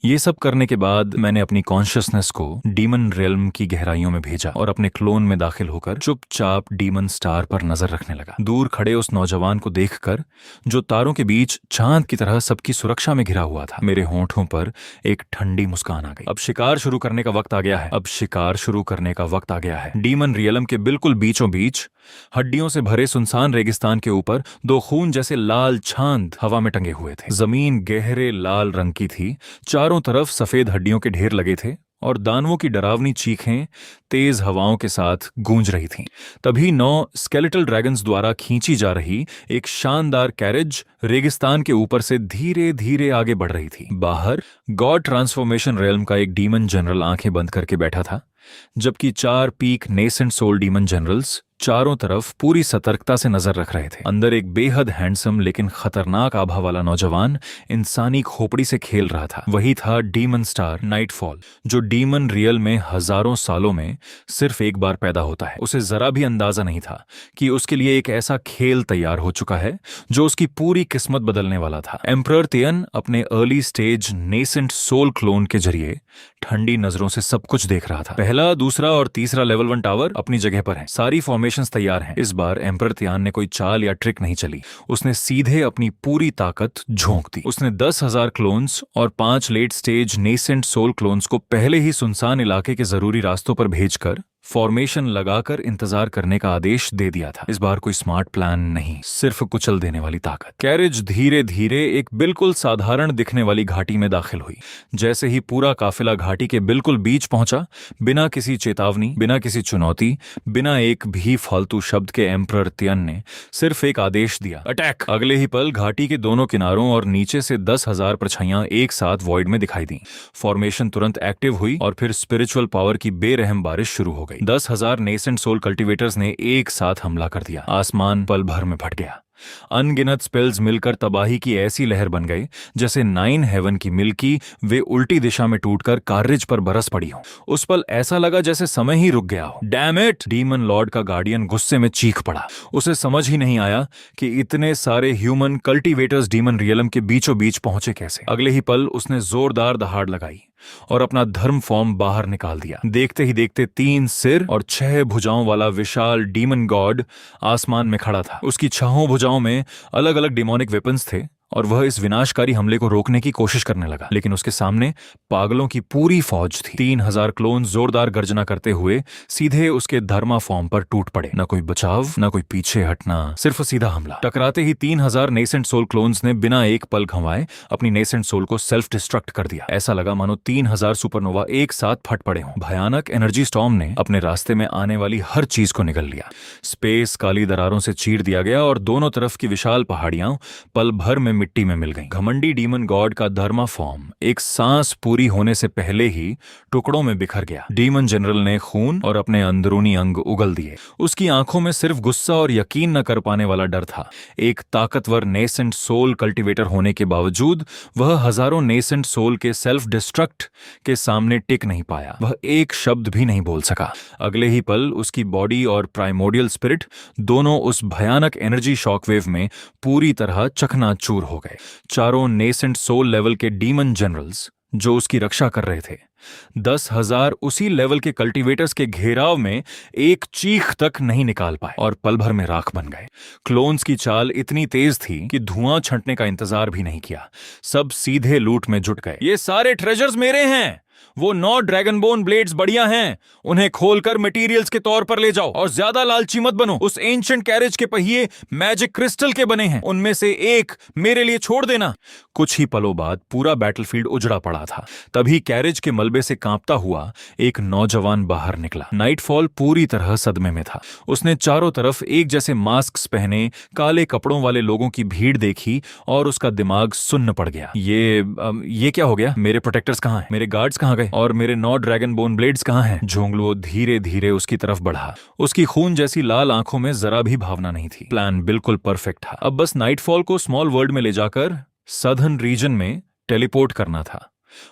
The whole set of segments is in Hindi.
ये सब करने के बाद मैंने अपनी कॉन्शियसनेस को डीमन रियल्म की गहराइयों में भेजा और अपने क्लोन में दाखिल होकर चुपचाप डीमन स्टार पर नजर रखने लगा। दूर खड़े उस नौजवान को देखकर, जो तारों के बीच चांद की तरह सबकी सुरक्षा में घिरा हुआ था, मेरे होंठों पर एक ठंडी मुस्कान आ गई। अब शिकार शुरू करने का वक्त आ गया है। अब शिकार शुरू करने का वक्त आ गया है। डीमन रियल्म के बिल्कुल बीचों बीच हड्डियों से भरे सुनसान रेगिस्तान के ऊपर दो खून जैसे लाल चांद हवा में टंगे हुए थे। जमीन गहरे लाल रंग की थी, चारों तरफ सफेद हड्डियों के ढेर लगे थे और दानवों की डरावनी चीखें तेज हवाओं के साथ गूंज रही थीं। तभी 9 स्केलेटल ड्रैगन्स द्वारा खींची जा रही एक शानदार कैरेज रेगिस्तान के ऊपर से धीरे धीरे आगे बढ़ रही थी। बाहर गॉड ट्रांसफॉर्मेशन रेल्म का एक डीमन जनरल आंखें बंद करके बैठा था, जबकि 4 peak nascent soul demon generals चारों तरफ पूरी सतर्कता से नजर रख रहे थे। अंदर एक बेहद हैंडसम लेकिन खतरनाक आभा वाला नौजवान इंसानी खोपड़ी से खेल रहा था। वही था डीमन स्टार नाइटफॉल, जो डीमन रियल में हजारों सालों में सिर्फ एक बार पैदा होता है। उसे जरा भी अंदाजा नहीं था कि उसके लिए एक ऐसा खेल तैयार हो चुका है जो उसकी पूरी किस्मत बदलने वाला था। एम्परर तियन अपने early stage nascent soul clone के जरिए ठंडी नजरों से सब कुछ देख रहा था। पहला, दूसरा और तीसरा लेवल 1 टावर अपनी जगह पर है। सारी फॉर्मेशंस तैयार हैं। इस बार एम्परर तियान ने कोई चाल या ट्रिक नहीं चली। उसने सीधे अपनी पूरी ताकत झोंक दी। उसने 10,000 क्लोन्स और 5 late stage nascent soul clones को पहले ही सुनसान इलाके के जरूरी रास्तों पर भेजकर फॉर्मेशन लगाकर इंतजार करने का आदेश दे दिया था। इस बार कोई स्मार्ट प्लान नहीं, सिर्फ कुचल देने वाली ताकत। कैरेज धीरे धीरे एक बिल्कुल साधारण दिखने वाली घाटी में दाखिल हुई। जैसे ही पूरा काफिला घाटी के बिल्कुल बीच पहुंचा, बिना किसी चेतावनी, बिना किसी चुनौती, बिना एक भी फालतू शब्द के एम्परर तियन ने सिर्फ एक आदेश दिया, अटैक। अगले ही पल घाटी के दोनों किनारों और नीचे से 10,000 परछाइयां एक साथ वॉइड में दिखाई दी। फॉर्मेशन तुरंत एक्टिव हुई और फिर स्पिरिचुअल पावर की बेरहम बारिश शुरू हो गई। 10,000 नेसेंट सोल कल्टीवेटर्स ने एक साथ हमला कर दिया। आसमान पल भर में फट गया। अनगिनत स्पेल्स मिलकर तबाही की ऐसी लहर बन गई जैसे 9 हेवन की मिल्की वे उल्टी दिशा में टूटकर कार्रिज पर बरस पड़ी हो। उस पल ऐसा लगा जैसे समय ही रुक गया हो। Damn it! डीमन लॉर्ड का गार्डियन गुस्से में चीख पड़ा। उसे समझ ही नहीं आया कि इतने सारे ह्यूमन कल्टीवेटर्स डीमन रियलम के बीचों बीच पहुंचे कैसे। अगले ही पल उसने जोरदार दहाड़ लगाई और अपना धर्म फॉर्म बाहर निकाल दिया। देखते ही देखते 3 सिर और 6 भुजाओं वाला विशाल डीमन गॉड आसमान में खड़ा था। उसकी 6 भुजाओं में अलग अलग डिमोनिक वेपन्स थे और वह इस विनाशकारी हमले को रोकने की कोशिश करने लगा, लेकिन उसके सामने पागलों की पूरी फौज थी। 3,000 क्लोन जोरदार गर्जना करते हुए सीधे उसके धर्मा फॉर्म पर टूट पड़े। न कोई बचाव, न कोई पीछे हटना, सिर्फ सीधा हमला। टकराते ही 3,000 नेसेंट सोल क्लोन्स ने बिना एक पल गंवाए अपनी नेसेंट सोल को सेल्फ डिस्ट्रक्ट कर दिया। ऐसा लगा मानो 3,000 सुपरनोवा एक साथ फट पड़े हों। भयानक एनर्जी स्टॉर्म ने अपने रास्ते में आने वाली हर चीज को निगल लिया। स्पेस काली दरारों से चीर दिया गया और दोनों तरफ की विशाल पहाड़ियां पल भर में मिट्टी में मिल गई। घमंडी डीमन गॉड का धर्मा फॉर्म एक सांस पूरी होने से पहले ही टुकड़ों में बिखर गया। डीमन जनरल ने खून और अपने अंदरूनी अंग उगल दिए। उसकी आंखों में सिर्फ गुस्सा और यकीन न कर पाने वाला डर था। एक ताकतवर नेसेंट सोल कल्टीवेटर होने के बावजूद वह हजारों नेसेंट सोल के सेल्फ डिस्ट्रक्ट के सामने टिक नहीं पाया। वह एक शब्द भी नहीं बोल सका। अगले ही पल उसकी बॉडी और प्राइमोडियल स्पिरिट दोनों उस भयानक एनर्जी शॉकवेव में पूरी तरह चकनाचूर हो गए। चारों नेसेंट सोल लेवल के डीमन जनरल्स जो उसकी रक्षा कर रहे थे, 10,000 उसी लेवल के कल्टीवेटर्स के घेराव में एक चीख तक नहीं निकाल पाए और पल भर में राख बन गए। क्लोन्स की चाल इतनी तेज थी कि धुआं छंटने का इंतजार भी नहीं किया। सब सीधे लूट में जुट गए। ये सारे ट्रेजर्स मेरे हैं। वो 9 ड्रैगनबोन ब्लेड्स बढ़िया हैं। उन्हें खोलकर मटेरियल्स के तौर पर ले जाओ और ज्यादा लालची मत बनो। उस एंशिएंट कैरेज के पहिए मैजिक क्रिस्टल के बने हैं। उनमें से एक मेरे लिए छोड़ देना। कुछ ही पलों बाद पूरा बैटलफील्ड उजड़ा पड़ा था। तभी कैरेज के मलबे से कांपता हुआ एक नौजवान बाहर निकला। नाइटफॉल पूरी तरह सदमे में था। उसने चारों तरफ एक जैसे मास्क पहने काले कपड़ों वाले लोगों की भीड़ देखी और उसका दिमाग सुन्न पड़ गया। ये क्या हो गया? मेरे प्रोटेक्टर्स कहाँ हैं? मेरे गार्ड्स कहाँ गए? और मेरे 9 ड्रैगन बोन ब्लेड्स कहाँ हैं? झोंगलुओ धीरे धीरे उसकी तरफ बढ़ा। उसकी खून जैसी लाल आंखों में जरा भी भावना नहीं थी। प्लान बिल्कुल परफेक्ट था। अब बस नाइटफॉल को स्मॉल वर्ल्ड में ले जाकर सदर्न रीजन में टेलीपोर्ट करना था।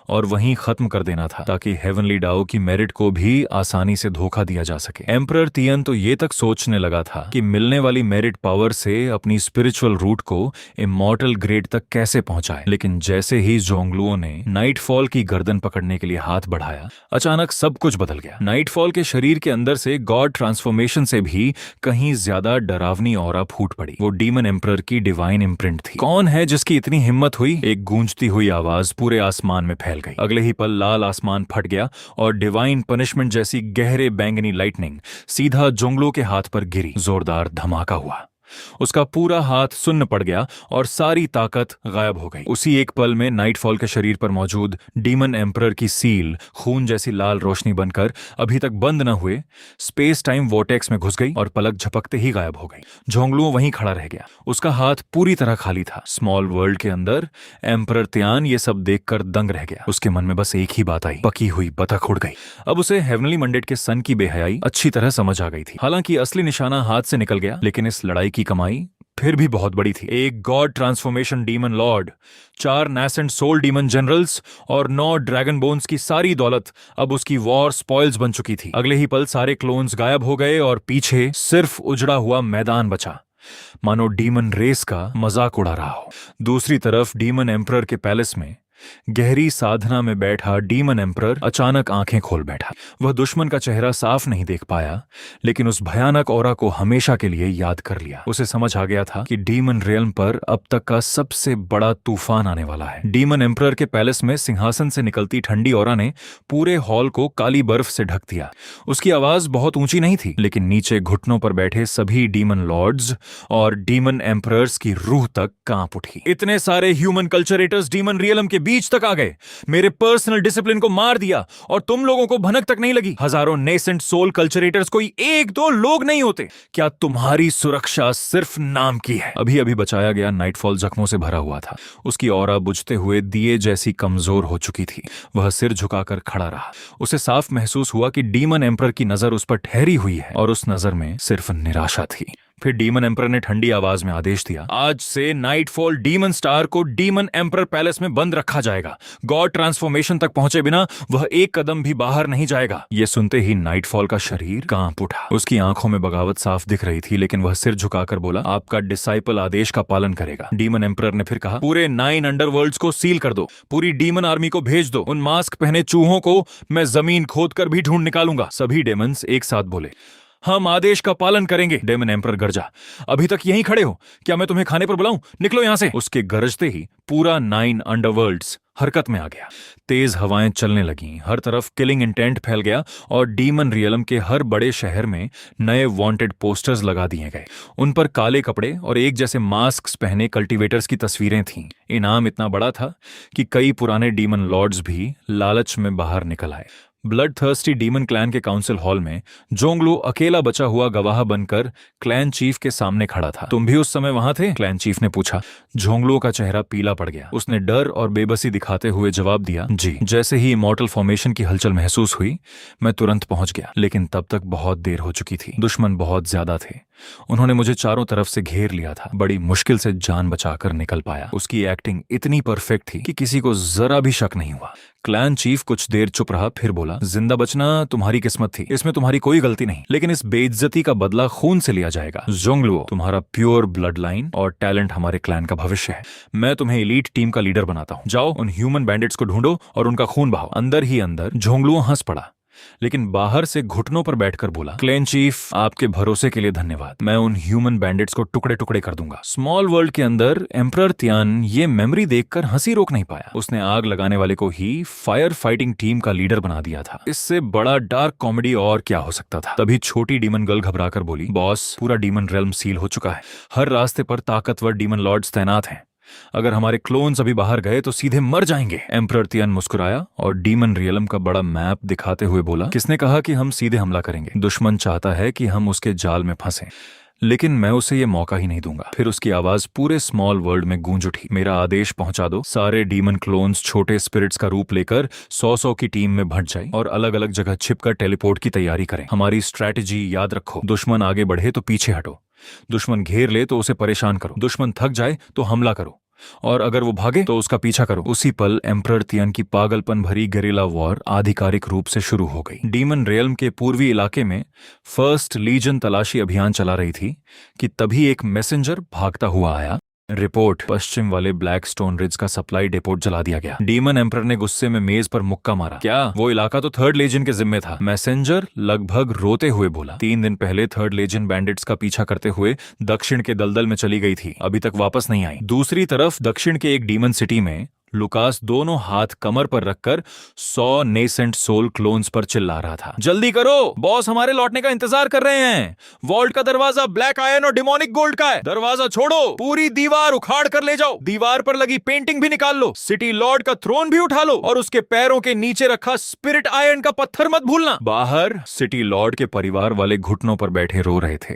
और वहीं खत्म कर देना था ताकि हेवनली डाओ की मेरिट को भी आसानी से धोखा दिया जा सके। एम्परर तियन तो ये तक सोचने लगा था कि मिलने वाली मेरिट पावर से अपनी स्पिरिचुअल रूट को इमॉर्टल ग्रेड तक कैसे पहुंचाए, लेकिन जैसे ही जोंगलुओ ने नाइटफॉल की गर्दन पकड़ने के लिए हाथ बढ़ाया, अचानक सब कुछ बदल गया। नाइटफॉल के शरीर के अंदर से गॉड ट्रांसफॉर्मेशन से भी कहीं ज्यादा डरावनी ऑरा फूट पड़ी। वो डीमन एम्परर की डिवाइन इम्प्रिंट थी। कौन है जिसकी इतनी हिम्मत हुई? एक गूंजती हुई आवाज पूरे आसमान में फैल गई। अगले ही पल लाल आसमान फट गया और डिवाइन पनिशमेंट जैसी गहरे बैंगनी लाइटनिंग सीधा जोंगलुओ के हाथ पर गिरी। जोरदार धमाका हुआ, उसका पूरा हाथ सुन्न पड़ गया और सारी ताकत गायब हो गई। उसी एक पल में नाइटफॉल के शरीर पर मौजूद डीमन एम्परर की सील खून जैसी लाल रोशनी बनकर अभी तक बंद न हुए स्पेस टाइम वोर्टेक्स में घुस गई और पलक झपकते ही गायब हो गई। जोंगलुओ वहीं खड़ा रह गया, उसका हाथ पूरी तरह खाली था। स्मॉल वर्ल्ड के अंदर एम्परर तियान ये सब देखकर दंग रह गया। उसके मन में बस एक ही बात आई, पकी हुई बतख उड़ गई। अब उसे हेवनली मंडेट के सन की बेहयाई अच्छी तरह समझ आ गई थी। हालांकि असली निशाना हाथ से निकल गया, लेकिन इस लड़ाई की कमाई फिर भी बहुत बड़ी थी। एक god transformation demon lord, 4 nascent soul demon generals और 9 ड्रैगन बोन्स की सारी दौलत अब उसकी वॉर स्पॉइल्स बन चुकी थी। अगले ही पल सारे क्लोन्स गायब हो गए और पीछे सिर्फ उजड़ा हुआ मैदान बचा, मानो डीमन रेस का मजाक उड़ा रहा हो। दूसरी तरफ डीमन एम्परर के पैलेस में गहरी साधना में बैठा डीमन एम्परर अचानक आंखें खोल बैठा। वह दुश्मन का चेहरा साफ नहीं देख पाया, लेकिन उस भयानक ऑरा को हमेशा के लिए याद कर लिया। उसे समझ आ गया था कि डीमन रियल्म पर अब तक का सबसे बड़ा तूफान आने वाला है। डीमन एम्परर के पैलेस में सिंहासन से निकलती ठंडी ऑरा ने पूरे हॉल को काली बर्फ से ढक दिया। उसकी आवाज बहुत ऊंची नहीं थी, लेकिन नीचे घुटनों पर बैठे सभी डीमन लॉर्ड्स और डीमन एम्परर्स की रूह तक कांप उठी। इतने सारे ह्यूमन कल्चरेटर्स डीमन रियल्म के बीच तक आ गए, मेरे पर्सनल डिसिप्लिन को मार दिया और तुम लोगों को भनक तक नहीं लगी। हजारों नेसेंट सोल कल्चरेटर्स कोई 1-2 लोग नहीं होते। क्या तुम्हारी सुरक्षा सिर्फ नाम की है? अभी अभी बचाया गया नाइटफॉल जख्मों से भरा हुआ था। उसकी ऑरा बुझते हुए दिए जैसी कमजोर हो चुकी थी। वह सिर झुकाकर खड़ा रहा। उसे साफ महसूस हुआ कि डीमन एम्परर की नजर उस पर ठहरी हुई है और उस नजर में सिर्फ निराशा थी। फिर डीमन एम्परर ने ठंडी आवाज में आदेश दिया, आज से नाइटफॉल डीमन स्टार को डीमन एम्परर पैलेस में बंद रखा जाएगा। गॉड ट्रांसफॉर्मेशन तक पहुंचे बिना वह एक कदम भी बाहर नहीं जाएगा। यह सुनते ही नाइटफॉल का शरीर कांप उठा। उसकी आंखों में बगावत साफ दिख रही थी, लेकिन वह सिर झुकाकर बोला, आपका डिसाइपल आदेश का पालन करेगा। डीमन एम्परर ने फिर कहा, पूरे 9 अंडरवर्ल्ड्स को सील कर दो, पूरी डीमन आर्मी को भेज दो। उन मास्क पहने चूहों को मैं जमीन खोदकर भी ढूंढ निकालूंगा। सभी डेमन्स एक साथ बोले, हम आदेश का पालन करेंगे। डेमन एम्परर गरजा, अभी तक यहीं खड़े हो? क्या मैं तुम्हें खाने पर बुलाऊं? निकलो यहां से। उसके गरजते ही पूरा 9 अंडरवर्ल्ड्स हरकत में आ गया। तेज हवाएं चलने लगीं, हर तरफ किलिंग इंटेंट फैल गया और डीमन रियलम के हर बड़े शहर में नए वांटेड पोस्टर्स लगा दिए गए। उन पर काले कपड़े और एक जैसे मास्क पहने कल्टीवेटर्स की तस्वीरें थीं। इनाम इतना बड़ा था कि कई पुराने डीमन लॉर्ड्स भी लालच में बाहर निकल आए। ब्लड थर्स्टी डीमन क्लैन के काउंसिल हॉल में जोंगलू अकेला बचा हुआ गवाह बनकर क्लैन चीफ के सामने खड़ा था। तुम भी उस समय वहां थे? क्लैन चीफ ने पूछा। जोंगलू का चेहरा पीला पड़ गया। उसने डर और बेबसी दिखाते हुए जवाब दिया, जी। जैसे ही इमॉर्टल फॉर्मेशन की हलचल महसूस हुई, मैं तुरंत पहुंच गया, लेकिन तब तक बहुत देर हो चुकी थी। दुश्मन बहुत ज्यादा थे। उन्होंने मुझे चारों तरफ से घेर लिया था। बड़ी मुश्किल से जान बचाकर निकल पाया। उसकी एक्टिंग इतनी परफेक्ट थी कि किसी को जरा भी शक नहीं हुआ। क्लैन चीफ कुछ देर चुप रहा, फिर बोला, जिंदा बचना तुम्हारी किस्मत थी, इसमें तुम्हारी कोई गलती नहीं, लेकिन इस बेइज्जती का बदला खून से लिया जाएगा। जोंगलुओ, तुम्हारा प्योर ब्लड लाइन और टैलेंट हमारे क्लैन का भविष्य है। मैं तुम्हें एलीट टीम का लीडर बनाता हूँ। जाओ, उन ह्यूमन बैंडिट्स को ढूंढो और उनका खून बहाओ। अंदर ही अंदर जोंगलुओ हंस पड़ा, लेकिन बाहर से घुटनों पर बैठकर बोला, क्लैन चीफ, आपके भरोसे के लिए धन्यवाद। मैं उन ह्यूमन बैंडिट्स को टुकड़े टुकड़े कर दूंगा। स्मॉल वर्ल्ड के अंदर एम्परर तियान ये मेमोरी देखकर हंसी रोक नहीं पाया। उसने आग लगाने वाले को ही फायर फाइटिंग टीम का लीडर बना दिया था। इससे बड़ा डार्क कॉमेडी और क्या हो सकता था। तभी छोटी डीमन गर्ल घबराकर बोली, बॉस, पूरा डीमन रेल्म सील हो चुका है। हर रास्ते पर ताकतवर डीमन लॉर्ड्स तैनात हैं। अगर हमारे क्लोन्स अभी बाहर गए तो सीधे मर जाएंगे। एम्परर तियान मुस्कुराया और डीमन रियलम का बड़ा मैप दिखाते हुए बोला, किसने कहा कि हम सीधे हमला करेंगे? दुश्मन चाहता है कि हम उसके जाल में फंसें, लेकिन मैं उसे ये मौका ही नहीं दूंगा। फिर उसकी आवाज पूरे स्मॉल वर्ल्ड में गूंज उठी, मेरा आदेश पहुंचा दो। सारे डीमन क्लोन्स छोटे स्पिरिट्स का रूप लेकर 100 की टीम में भट जाए और अलग अलग जगह छिपकर टेलीपोर्ट की तैयारी करें। हमारी स्ट्रैटेजी याद रखो, दुश्मन आगे बढ़े तो पीछे हटो, दुश्मन घेर ले तो उसे परेशान करो, दुश्मन थक जाए तो हमला करो। और अगर वो भागे तो उसका पीछा करो। उसी पल एम्परर तियन की पागलपन भरी गेरिला वॉर आधिकारिक रूप से शुरू हो गई। डीमन रियल्म के पूर्वी इलाके में फर्स्ट लीजन तलाशी अभियान चला रही थी कि तभी एक मैसेंजर भागता हुआ आया। रिपोर्ट, पश्चिम वाले ब्लैक स्टोन रिज का सप्लाई डेपोट जला दिया गया। डीमन एम्परर ने गुस्से में मेज पर मुक्का मारा। क्या वो इलाका तो थर्ड लेजन के जिम्मे था? मैसेंजर लगभग रोते हुए बोला। 3 दिन पहले थर्ड लेजन बैंडिट्स का पीछा करते हुए दक्षिण के दलदल में चली गई थी, अभी तक वापस नहीं आई। दूसरी तरफ दक्षिण के एक डीमन सिटी में लुकास दोनों हाथ कमर पर रखकर 100 नेसेंट सोल क्लोन्स पर चिल्ला रहा था। जल्दी करो, बॉस हमारे लौटने का इंतजार कर रहे हैं। वॉल्ट का दरवाजा ब्लैक आयन और डिमोनिक गोल्ड का है। दरवाजा छोड़ो, पूरी दीवार उखाड़ कर ले जाओ। दीवार पर लगी पेंटिंग भी निकाल लो। सिटी लॉर्ड का थ्रोन भी उठा लो और उसके पैरों के नीचे रखा स्पिरिट आयन का पत्थर मत भूलना। बाहर सिटी लॉर्ड के परिवार वाले घुटनों पर बैठे रो रहे थे,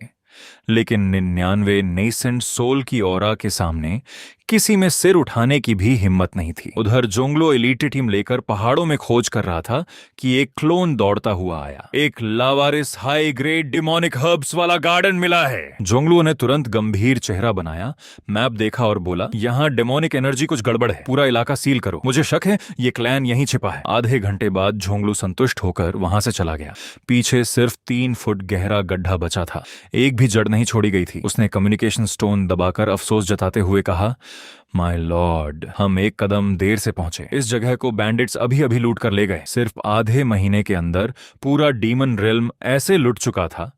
लेकिन 99 नेसेंट सोल की ऑरा के सामने किसी में सिर उठाने की भी हिम्मत नहीं थी। उधर जोंगलो एलीट टीम लेकर पहाड़ों में खोज कर रहा था कि एक क्लोन दौड़ता हुआ आया। एक लावारिस हाई ग्रेड डिमोनिक हर्ब्स वाला गार्डन मिला है। जोंगलो ने तुरंत गंभीर चेहरा बनाया, मैप देखा और बोला, यहाँ डेमोनिक एनर्जी कुछ गड़बड़ है, पूरा इलाका सील करो, मुझे शक है ये क्लैन यहीं छिपा है। आधे घंटे बाद जोंगलो संतुष्ट होकर वहां से चला गया। पीछे सिर्फ 3 फुट गहरा गड्ढा बचा था, एक भी जड़ नहीं छोड़ी गई थी। उसने कम्युनिकेशन स्टोन दबाकर अफसोस जताते हुए कहा, माय लॉर्ड, हम एक कदम देर से पहुंचे। इस जगह को बैंडिट्स अभी अभी लूट कर ले गए। सिर्फ आधे महीने के अंदर पूरा डीमन रिल्म ऐसे लुट चुका था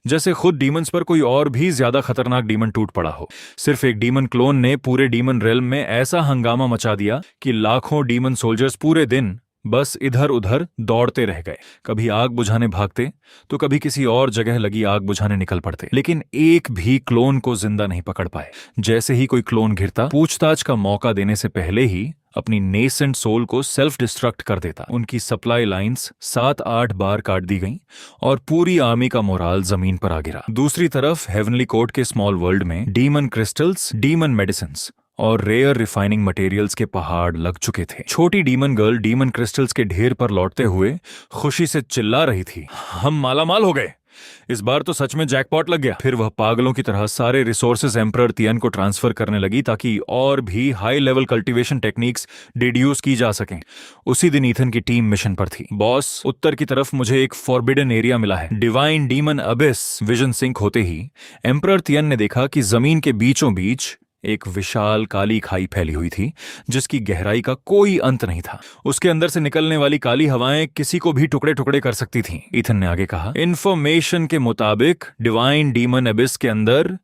जैसे खुद डीमंस पर कोई और भी ज्यादा खतरनाक डीमन टूट पड़ा हो। सिर्फ एक डीमन क्लोन ने पूरे डीमन रिल्म में ऐसा हंगामा मचा दिया कि लाखों डीमन सोल्जर्स पूरे दिन बस इधर उधर दौड़ते रह गए। कभी आग बुझाने भागते तो कभी किसी और जगह लगी आग बुझाने निकल पड़ते, लेकिन एक भी क्लोन को जिंदा नहीं पकड़ पाए। जैसे ही कोई क्लोन घिरता, पूछताछ का मौका देने से पहले ही अपनी नेसेंट सोल को सेल्फ डिस्ट्रक्ट कर देता। उनकी सप्लाई लाइंस 7-8 बार काट दी गईं और पूरी आर्मी का मोराल जमीन पर आ गिरा। दूसरी तरफ हेवनली कोर्ट के स्मॉल वर्ल्ड में डीमन क्रिस्टल्स, डीमन मेडिसिन्स और रेयर रिफाइनिंग मटेरियल्स के पहाड़ लग चुके थे। छोटी डीमन गर्ल डीमन क्रिस्टल्स के ढेर पर लौटते हुए खुशी से चिल्ला रही थी, हम मालामाल हो गए, इस बार तो सच में जैकपॉट लग गया। फिर वह पागलों की तरह सारे रिसोर्सेज एम्परर तियन को ट्रांसफर करने लगी ताकि और भी high level cultivation techniques deduce की जा सकें। उसी दिन ईथन की टीम मिशन पर थी। बॉस, उत्तर की तरफ मुझे एक फॉरबिडन एरिया मिला है, divine demon abyss. Vision sync होते ही एम्परर तियन ने देखा कि जमीन के बीचों बीच एक विशाल काली खाई फैली हुई थी जिसकी गहराई का कोई अंत नहीं था। उसके अंदर से निकलने वाली काली हवाएं किसी को भी टुकड़े टुकड़े कर सकती थीं। ईथन ने आगे कहा, इंफॉर्मेशन के मुताबिक डिवाइन डीमन एबिस के अंदर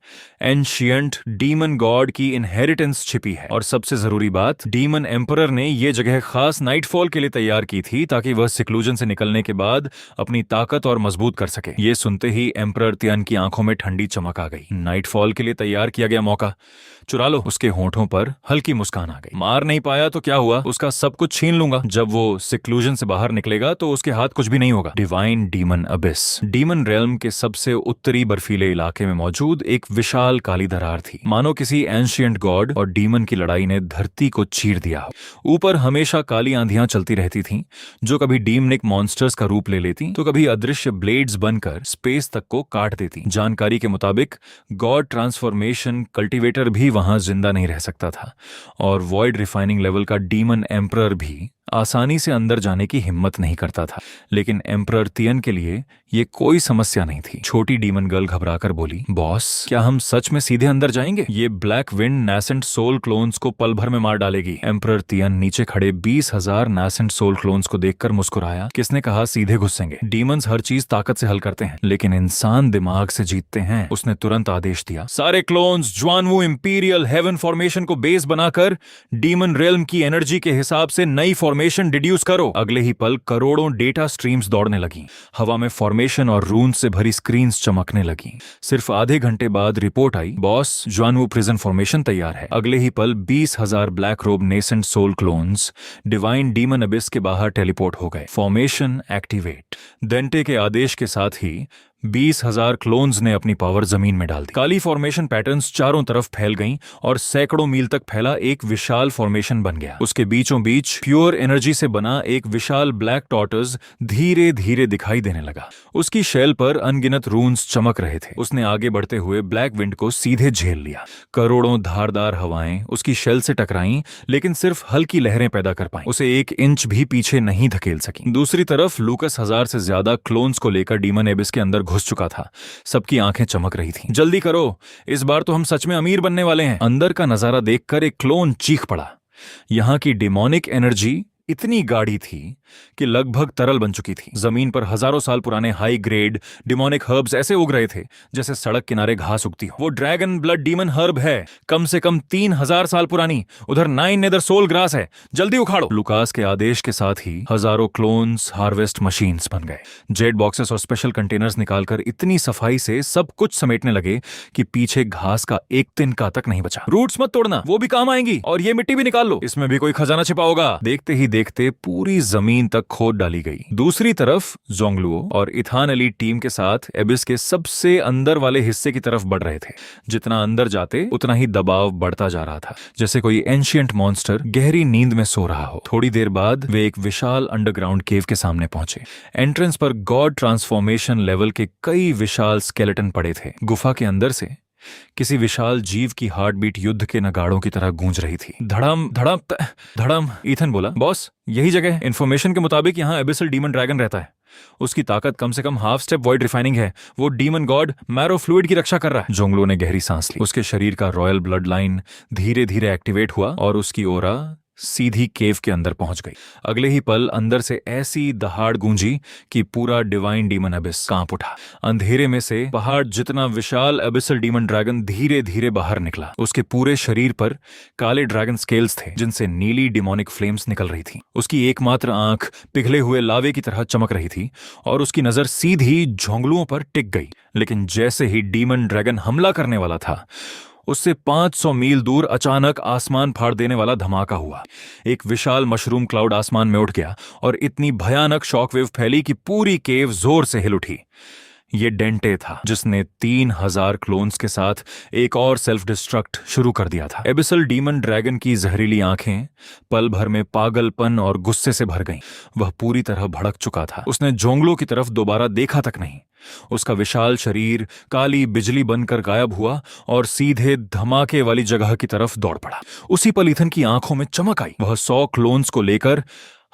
एंशियंट डीमन गॉड की इनहेरिटेंस छिपी है, और सबसे जरूरी बात, डीमन एम्परर ने यह जगह खास नाइटफॉल के लिए तैयार की थी ताकि वह सिक्लूजन से निकलने के बाद अपनी ताकत और मजबूत कर सके। ये सुनते ही एम्परर तियन की आंखों में ठंडी चमक आ गई। नाइटफॉल के लिए तैयार किया गया मौका चुरा लो। उसके होंठों पर हल्की मुस्कान आ गई। मार नहीं पाया तो क्या हुआ, उसका सब कुछ छीन लूंगा। जब वो सिक्लूजन से बाहर निकलेगा तो उसके हाथ कुछ भी नहीं होगा। Divine demon Abish demon realm के सबसे उत्तरी बर्फीले इलाके में मौजूद एक विशाल काली दरार थी, मानो किसी एंशिएंट गॉड और डीमन की लड़ाई ने धरती को चीर दिया हो। ऊपर हमेशा काली आंधियां चलती रहती थीं, जो कभी डीमनिक मॉन्स्टर्स का रूप ले लेती तो कभी अदृश्य ब्लेड्स बनकर स्पेस तक को काट देती। जानकारी के मुताबिक गॉड ट्रांसफॉर्मेशन कल्टीवेटर भी वहां जिंदा नहीं रह सकता था, और वॉइड रिफाइनिंग लेवल का डीमन एम्परर भी आसानी से अंदर जाने की हिम्मत नहीं करता था। लेकिन एम्परर तियन के लिए ये कोई समस्या नहीं थी। छोटी डीमन गर्ल घबराकर बोली, बॉस, क्या हम सच में सीधे अंदर जाएंगे? ये ब्लैक विंड नैसेंट सोल क्लोन्स को पल भर में मार डालेगी। एम्परर तियन नीचे खड़े 20,000 नैसेंट सोल क्लोन्स को देखकर मुस्कुराया। किसने कहा सीधे घुसेंगे? डीमंस हर चीज ताकत से हल करते हैं, लेकिन इंसान दिमाग से जीतते हैं। उसने तुरंत आदेश दिया, सारे क्लोन्स ज्वानवू इंपीरियल हेवन फॉर्मेशन को बेस बनाकर डीमन रेल्म की एनर्जी के हिसाब से नई फॉर्मेशन डिड्यूस करो। अगले ही पल करोड़ों डेटा स्ट्रीम्स दौड़ने लगी। हवा में फॉर्मेशन और रून्स से भरी स्क्रीन्स चमकने लगी। सिर्फ आधे घंटे बाद रिपोर्ट आई, बॉस, ज्वानवू प्रिजन फॉर्मेशन तैयार है। अगले ही पल 20,000 black robe nascent soul clones divine demon abyss के बाहर टेलीपोर्ट हो गए। Formation activate. डेंटे के आदेश के साथ ही 20,000 क्लोन्स ने अपनी पावर जमीन में डाल दी। काली फॉर्मेशन पैटर्न्स चारों तरफ फैल गईं और सैकड़ों मील तक फैला एक विशाल फॉर्मेशन बन गया। उसके बीचों बीच प्योर एनर्जी से बना एक विशाल ब्लैक टॉर्टोइज धीरे धीरे दिखाई देने लगा। उसकी शेल पर अनगिनत रून्स चमक रहे थे। उसने आगे बढ़ते हुए ब्लैक विंड को सीधे झेल लिया। करोड़ों धारदार हवाएं उसकी शेल से टकराईं, लेकिन सिर्फ हल्की लहरें पैदा कर पाईं। उसे 1 इंच भी पीछे नहीं धकेल सकी। दूसरी तरफ लूकस 1000 से ज्यादा क्लोन्स को लेकर डीमन एबिस के अंदर घुस चुका था। सबकी आंखें चमक रही थीं। जल्दी करो, इस बार तो हम सच में अमीर बनने वाले हैं। अंदर का नजारा देखकर एक क्लोन चीख पड़ा। यहां की डिमोनिक एनर्जी इतनी गाढ़ी थी कि लगभग तरल बन चुकी थी। जमीन पर हजारों साल पुराने हाई ग्रेड डिमोनिक हर्ब्स ऐसे उग रहे थे जैसे सड़क किनारे घास उगती हो। वो ड्रैगन ब्लड डीमन हर्ब है, कम से कम 3000 साल पुरानी। उधर 9 नेदर सोल ग्रास है, जल्दी उखाड़ो। लुकास के आदेश के साथ ही हजारों क्लोन्स हार्वेस्ट मशीन्स बन गए। जेट बॉक्सेस और स्पेशल कंटेनर्स निकालकर इतनी सफाई से सब कुछ समेटने लगे कि पीछे घास का एक तिनका तक नहीं बचा। रूट्स मत तोड़ना, वो भी काम आएंगी। और ये मिट्टी भी निकाल लो, इसमें भी कोई खजाना छिपा होगा। देखते ही देखते पूरी जमीन तक खोद डाली गई। दूसरी तरफ जोंगलुओ और इथान अली टीम के साथ एबिस के सबसे अंदर वाले हिस्से की तरफ बढ़ रहे थे। जितना अंदर जाते उतना ही दबाव बढ़ता जा रहा था, जैसे कोई एंशिएंट मॉन्स्टर गहरी नींद में सो रहा हो। थोड़ी देर बाद वे एक विशाल अंडरग्राउंड केव के सामने पहुंचे। एंट्रेंस पर गॉड ट्रांसफॉर्मेशन लेवल के कई विशाल स्केलेटन पड़े थे। गुफा के अंदर से किसी विशाल जीव की हार्ट बीट युद्ध के नगाड़ों की तरह गूंज रही थी। धड़म धड़म धड़म। ईथन बोला, बॉस यही जगह। इन्फॉर्मेशन के मुताबिक यहाँ एबिसल डीमन ड्रैगन रहता है। उसकी ताकत कम से कम हाफ स्टेप वॉइड रिफाइनिंग है। वो डीमन गॉड मैरो फ्लूइड की रक्षा कर रहा है। जोंगलो ने गहरी सांस ली। उसके शरीर का रॉयल ब्लड लाइन धीरे धीरे एक्टिवेट हुआ और उसकी ओरा सीधी केव के अंदर पहुंच गई। अगले ही पल अंदर से ऐसी दहाड़ गूंजी कि पूरा डिवाइन डीमन एबिस कांप उठा। अंधेरे में से पहाड़ जितना विशाल एबिसल डीमन ड्रैगन धीरे धीरे बाहर निकला। उसके पूरे शरीर पर काले ड्रैगन स्केल्स थे जिनसे नीली डिमोनिक फ्लेम्स निकल रही थी। उसकी एकमात्र आंख पिघले हुए लावे की तरह चमक रही थी और उसकी नजर सीधी झोंगलुओं पर टिक गई। लेकिन जैसे ही डीमन ड्रैगन हमला करने वाला था, उससे 500 मील दूर अचानक आसमान फाड़ देने वाला धमाका हुआ। एक विशाल मशरूम क्लाउड आसमान में उठ गया और इतनी भयानक शॉकवेव फैली कि पूरी केव जोर से हिल उठी। ये डेंटे था जिसने 3000 क्लोन्स के साथ एक और सेल्फ डिस्ट्रक्ट शुरू कर दिया था। एबिसल डीमन ड्रैगन की जहरीली आंखें पल भर में पागलपन और गुस्से से भर गईं। वह पूरी तरह भड़क चुका था। उसने जोंगलो की तरफ दोबारा देखा तक नहीं। उसका विशाल शरीर काली बिजली बनकर गायब हुआ और सीधे धमाके वाली जगह की तरफ दौड़ पड़ा। उसी पल ईथन की आंखों में चमक आई। वह 100 क्लोन्स को लेकर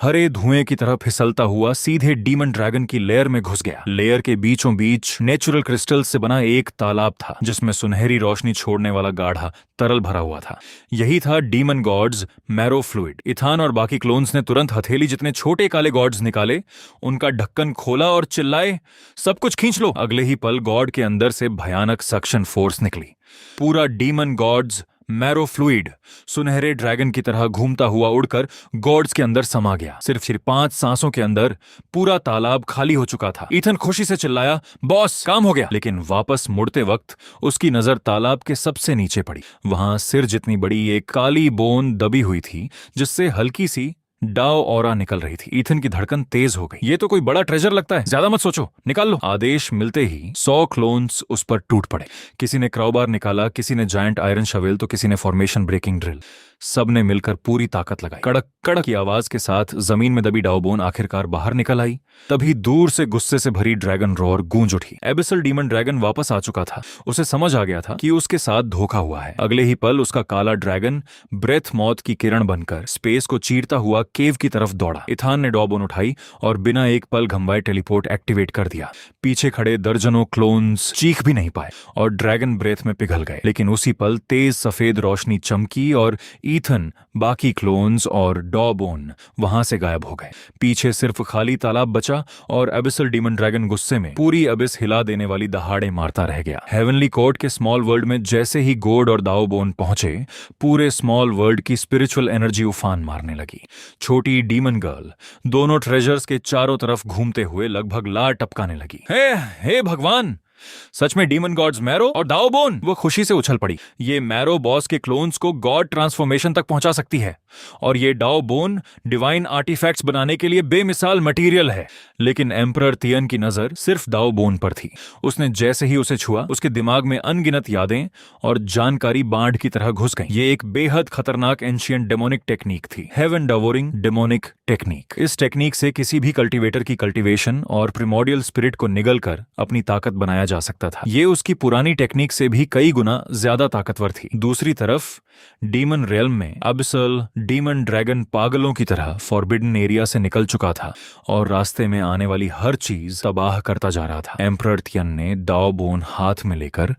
हरे धुएं की तरह फिसलता हुआ सीधे डीमन ड्रैगन की लेयर में घुस गया। लेयर के बीचों बीच नेचुरल क्रिस्टल से बना एक तालाब था जिसमें सुनहरी रोशनी छोड़ने वाला गाढ़ा तरल भरा हुआ था। यही था demon god's marrow fluid. Ethan और बाकी क्लोन्स ने तुरंत हथेली जितने छोटे काले गॉड्स निकाले, उनका ढक्कन खोला और चिल्लाए, सब कुछ खींच लो। अगले ही पल गॉड के अंदर से भयानक सक्शन फोर्स निकली। पूरा डीमन गॉड्स मैरो फ्लूइड सुनहरे ड्रैगन की तरह घूमता हुआ उड़कर गॉड्स के अंदर समा गया। सिर्फ 5 सांसों के अंदर पूरा तालाब खाली हो चुका था। ईथन खुशी से चिल्लाया, बॉस काम हो गया। लेकिन वापस मुड़ते वक्त उसकी नजर तालाब के सबसे नीचे पड़ी। वहां सिर जितनी बड़ी एक काली बोन दबी हुई थी जिससे हल्की सी डाव ऑरा निकल रही थी। ईथन की धड़कन तेज हो गई। ये तो कोई बड़ा ट्रेजर लगता है, ज्यादा मत सोचो, निकाल लो। आदेश मिलते ही 100 क्लोन्स उस पर टूट पड़े। किसी ने क्रॉबार निकाला, किसी ने जायंट आयरन शवेल, तो किसी ने फॉर्मेशन ब्रेकिंग ड्रिल। सबने मिलकर पूरी ताकत लगाई। कड़क कड़क की आवाज के साथ जमीन में दबी डाउबोन आखिरकार बाहर निकल आई। तभी दूर से गुस्से से भरी ड्रैगन रोर गूंज उठी। एबिसल डीमन ड्रैगन वापस आ चुका था। उसे समझ आ गया था कि उसके साथ धोखा हुआ है। अगले ही पल उसका काला ड्रैगन ब्रेथ मौत की किरण बनकर स्पेस को चीरता हुआ केव की तरफ दौड़ा। इथान ने डॉबोन उठाई और बिना एक पल घंबाए टेलीपोर्ट एक्टिवेट कर दिया। पीछे खड़े दर्जनों क्लोन्स चीख भी नहीं पाए और ड्रैगन ब्रेथ में पिघल गए। लेकिन उसी पल तेज सफेद रोशनी चमकी और ईथन, बाकी क्लोन्स और डॉबोन वहां से गायब हो गए। पीछे सिर्फ खाली तालाब बचा और एबिसल डीमन ड्रैगन गुस्से में पूरी अबिस हिला देने वाली दहाड़े मारता रह गया। हेवनली कोर्ट के स्मॉल वर्ल्ड में जैसे ही गोड और दाओबोन पहुंचे, पूरे स्मॉल वर्ल्ड की स्पिरिचुअल एनर्जी उफान मारने लगी। छोटी डीमन गर्ल दोनों ट्रेजर्स के चारों तरफ घूमते हुए लगभग लार टपकाने लगी। हे भगवान, सच में डीमन गॉड्स मैरो और दाओबोन? वो खुशी से उछल पड़ी। ये मैरो बॉस के क्लोन्स को गॉड ट्रांसफॉर्मेशन तक पहुंचा सकती है और ये दाओबोन डिवाइन आर्टिफैक्ट्स बनाने के लिए बेमिसाल मटेरियल है। लेकिन एम्परर तियन की नजर सिर्फ दाओबोन पर थी। उसने जैसे ही उसे छुआ, उसके दिमाग में अनगिनत यादें और जानकारी बाढ़ की तरह घुस गई। ये एक बेहद खतरनाक एंशिएंट डेमोनिक टेक्निक थी, हेवन डेवोरिंग डेमोनिक टेक्निक। इस टेक्निक से किसी भी कल्टीवेटर की कल्टीवेशन और प्रिमोडियल स्पिरिट को निगल कर अपनी ताकत बनाया जा सकता था। ये उसकी पुरानी टेक्निक से भी कई गुना ज्यादा ताकतवर थी। दूसरी तरफ डीमन रेल्म में अबिसल डीमन ड्रैगन पागलों की तरह फॉरबिडन एरिया से निकल चुका था और रास्ते में आने वाली हर चीज तबाह करता जा रहा था। एम्परर तियन ने दाओबोन हाथ में लेकर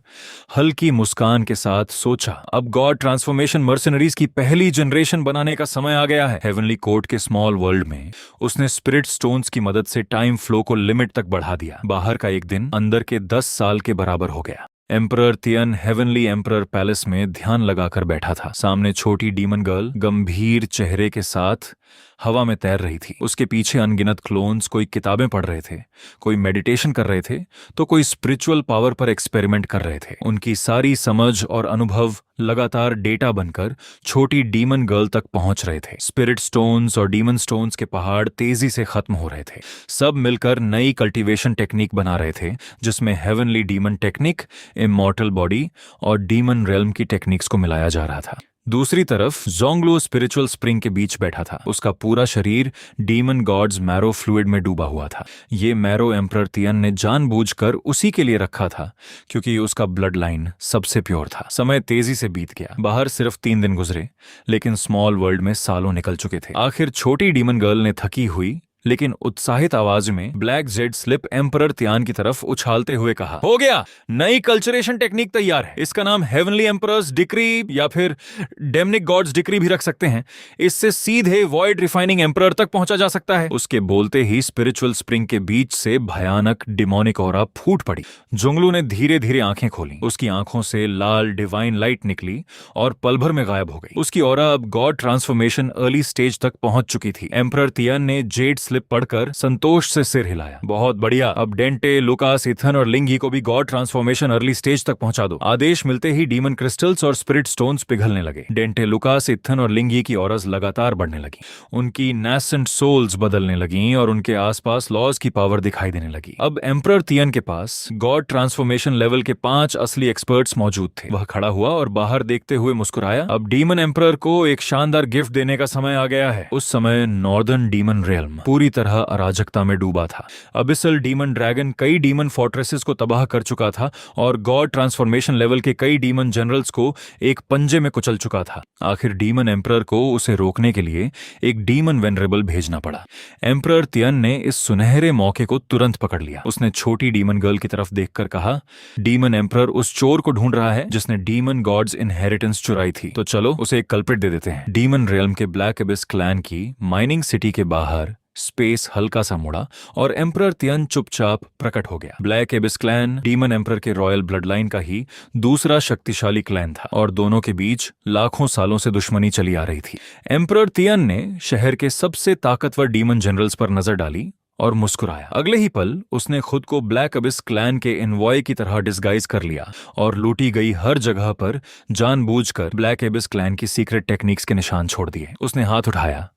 हल्की मुस्कान के साथ सोचा, अब गॉड ट्रांसफॉर्मेशन मर्सिनरीज की पहली जनरेशन बनाने का समय आ गया है। हेवनली कोर्ट के स्मॉल वर्ल्ड में उसने स्पिरिट स्टोन्स की मदद से टाइम फ्लो को लिमिट तक बढ़ा दिया। बाहर का एक दिन अंदर के 10 साल के बराबर हो गया। Emperor Teeyan heavenly emperor palace में ध्यान लगाकर बैठा था। सामने छोटी डीमन गर्ल गंभीर चेहरे के साथ हवा में तैर रही थी। उसके पीछे अनगिनत क्लोन्स कोई किताबें पढ़ रहे थे, कोई मेडिटेशन कर रहे थे, तो कोई स्पिरिचुअल पावर पर एक्सपेरिमेंट कर रहे थे। उनकी सारी समझ और अनुभव लगातार डेटा बनकर छोटी डीमन गर्ल तक पहुंच रहे थे। स्पिरिट स्टोन्स और डीमन स्टोन्स के पहाड़ तेजी से खत्म हो रहे थे। सब मिलकर नई कल्टीवेशन टेक्निक बना रहे थे, जिसमें heavenly demon technique, immortal body और डीमन रेल्म की टेक्निक्स को मिलाया जा रहा था। दूसरी तरफ जोंगलो स्पिरिचुअल स्प्रिंग के बीच बैठा था। उसका पूरा शरीर डीमन गॉड्स मैरो फ्लूइड में डूबा हुआ था। ये मैरो एम्परर तियन ने जानबूझकर उसी के लिए रखा था क्योंकि उसका ब्लड लाइन सबसे प्योर था। समय तेजी से बीत गया। बाहर सिर्फ 3 दिन गुजरे, लेकिन स्मॉल वर्ल्ड में सालों निकल चुके थे। आखिर छोटी डीमन गर्ल ने थकी हुई लेकिन उत्साहित आवाज में black Z slip emperor Tian की तरफ उछालते हुए कहा, हो गया, नई कल्चरेशन टेक्निक तैयार है। इसका नाम हेवनली एम्परर्स डिक्री या फिर डेमनिक गॉड्स डिक्री भी रख सकते हैं। इससे सीधे वॉइड रिफाइनिंग एम्परर तक पहुंचा जा सकता है। उसके बोलते ही स्पिरिचुअल स्प्रिंग के बीच से भयानक डिमोनिक ऑरा फूट पड़ी। जुंगलू ने धीरे धीरे आंखें खोली। उसकी आंखों से लाल डिवाइन लाइट निकली और पल भर में गायब हो गई। उसकी ऑरा अब गॉड ट्रांसफॉर्मेशन अर्ली स्टेज तक पहुंच चुकी थी। एम्परर तियन ने जेड स्लिप पढ़कर संतोष से सिर हिलाया। बहुत बढ़िया, अब डेंटे, लुकास, इथन और लिंगी को भी गॉड ट्रांसफॉर्मेशन अर्ली स्टेज तक पहुंचा दो। आदेश मिलते ही डीमन क्रिस्टल्स और स्पिरिट स्टोन्स पिघलने लगे। डेंटे, लुकास, इथन और लिंगी की ऑरास लगातार बढ़ने लगी। उनकी नैसेंट सोल्स बदलने लगी और उनके आसपास लॉज की पावर दिखाई देने लगी। अब एम्परर तियन के पास गॉड ट्रांसफॉर्मेशन लेवल के 5 असली एक्सपर्ट्स मौजूद थे। वह खड़ा हुआ और बाहर देखते हुए मुस्कुराया। अब डीमन एम्परर को एक शानदार गिफ्ट देने का समय आ गया है। उस समय नॉर्दर्न डीमन रेल्म पूरी तरह अराजकता में डूबा था। अबिसल डीमन ड्रैगन कई डीमन फोर्ट्रेसेस को तबाह कर चुका था और गॉड ट्रांसफॉर्मेशन लेवल के कई डीमन जनरल्स को एक पंजे में कुचल चुका था। आखिर डीमन एम्परर को उसे रोकने के लिए एक डीमन वेनरेबल भेजना पड़ा। एम्परर तियन ने इस सुनहरे मौके को तुरंत पकड़ लिया। उसने छोटी डीमन गर्ल की तरफ देखकर कहा, डीमन एम्परर उस चोर को ढूंढ रहा है जिसने डीमन गॉड्स इनहेरिटेंस चुराई थी, तो चलो उसे एक कल्प्रिट दे देते हैं। डीमन रेल्म के ब्लैक एबिस क्लैन की माइनिंग सिटी के बाहर स्पेस हल्का सा मुड़ा और एम्परर तियन चुपचाप प्रकट हो गया। ब्लैक एबिस क्लैन डीमन एम्परर के रॉयल ब्लड लाइन का ही दूसरा शक्तिशाली क्लैन था और दोनों के बीच लाखों सालों से दुश्मनी चली आ रही थी। एम्परर तियन ने शहर के सबसे ताकतवर डीमन जनरल्स पर नजर डाली और मुस्कुराया। अगले ही पल उसने खुद को ब्लैक एबिस क्लैन के एनवॉय की तरह डिस्गाइज कर लिया और लूटी गई हर जगह पर जानबूझकर ब्लैक एबिस क्लैन की सीक्रेट टेक्निक्स के निशान छोड़ दिए। उसने हाथ उठाया।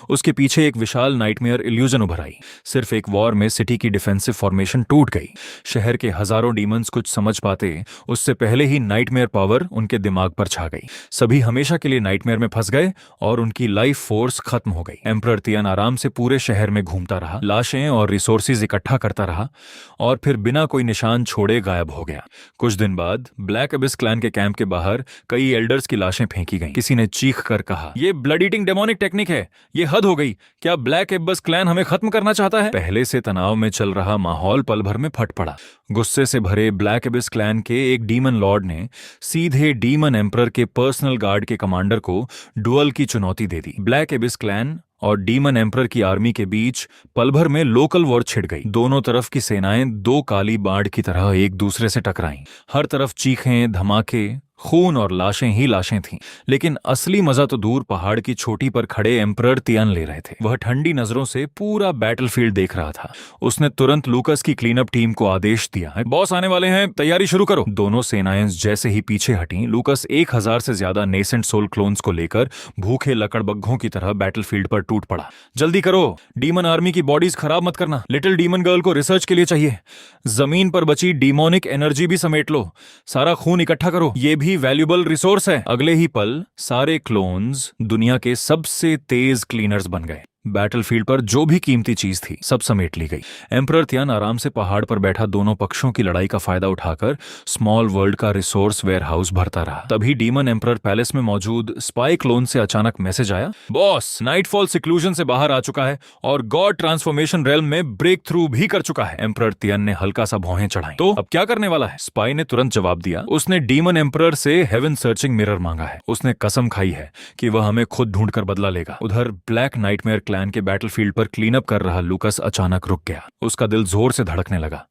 उसके पीछे एक विशाल नाइटमेयर इल्यूजन उभर आई। सिर्फ एक वॉर में सिटी की डिफेंसिव फॉर्मेशन टूट गई। शहर के हजारों डीमंस कुछ समझ पाते उससे पहले ही नाइटमेयर पावर उनके दिमाग पर छा गई। सभी हमेशा के लिए नाइटमेयर में फंस गए और उनकी लाइफ फोर्स खत्म हो गई। एम्परर तियन आराम से पूरे शहर में घूमता रहा, लाशें और रिसोर्सेज इकट्ठा करता रहा और फिर बिना कोई निशान छोड़े गायब हो गया। कुछ दिन बाद ब्लैक एबिस क्लैन के कैंप के बाहर कई एल्डर्स की लाशें फेंकी गईं। किसी ने चीख कर कहा, यह ब्लड ईटिंग डेमोनिक टेक्निक है, ये हद हो गई। क्या ब्लैक एबिस क्लैन हमें खत्म करना चाहता है? पहले से तनाव में चल रहा माहौल पल भर में फट पड़ा। गुस्से से भरे ब्लैक एबिस क्लैन के एक डीमन लॉर्ड ने सीधे डीमन एम्परर के पर्सनल गार्ड के कमांडर को डुअल की चुनौती दे दी। ब्लैक एबिस क्लैन और डीमन एम्परर की आर्मी के बीच पल भर में लोकल वॉर छिड़ गई। दोनों तरफ की सेनाएं दो काली बाढ़ की तरह एक दूसरे से टकराईं। हर तरफ चीखें, धमाके खून और लाशें ही लाशें थीं, लेकिन असली मजा तो दूर पहाड़ की चोटी पर खड़े एम्परर तियान ले रहे थे। वह ठंडी नजरों से पूरा बैटलफील्ड देख रहा था। उसने तुरंत लूकस की क्लीनअप टीम को आदेश दिया, बॉस आने वाले हैं, तैयारी शुरू करो। दोनों सेनाएं जैसे ही पीछे हटीं, लूकस 1000 से ज्यादा नेसेंट सोल क्लोन्स को लेकर भूखे लकड़बग्घों की तरह बैटलफील्ड पर टूट पड़ा। जल्दी करो, डीमन आर्मी की बॉडीज खराब मत करना, लिटिल डीमन गर्ल को रिसर्च के लिए चाहिए। जमीन पर बची डीमोनिक एनर्जी भी समेट लो, सारा खून इकट्ठा करो, ये भी वैल्यूबल रिसोर्स है। अगले ही पल सारे क्लोन्स दुनिया के सबसे तेज क्लीनर्स बन गए। बैटलफील्ड पर जो भी कीमती चीज थी सब समेट ली गई। एम्परर तियान आराम से पहाड़ पर बैठा दोनों पक्षों की लड़ाई का फायदा उठाकर स्मॉल वर्ल्ड का रिसोर्स वेयरहाउस भरता रहा। तभी डीमन एम्परर पैलेस में मौजूद स्पाई क्लोन से अचानक मैसेज आया, बॉस नाइटफॉल सिक्लूजन से बाहर आ चुका है और गॉड ट्रांसफॉर्मेशन रेल्म में ब्रेक थ्रू भी कर चुका है। एम्परर तियान ने हल्का सा भौहें चढ़ाई, तो अब क्या करने वाला है? स्पाई ने तुरंत जवाब दिया, उसने डीमन एम्परर से हेवन सर्चिंग मिरर मांगा है। उसने कसम खाई है कि वह हमें खुद ढूंढ कर बदला लेगा। उधर ब्लैक नाइटमेयर क्लैन के बैटलफील्ड पर क्लीनअप कर रहा लूकस अचानक रुक गया। उसका दिल जोर से धड़कने लगा।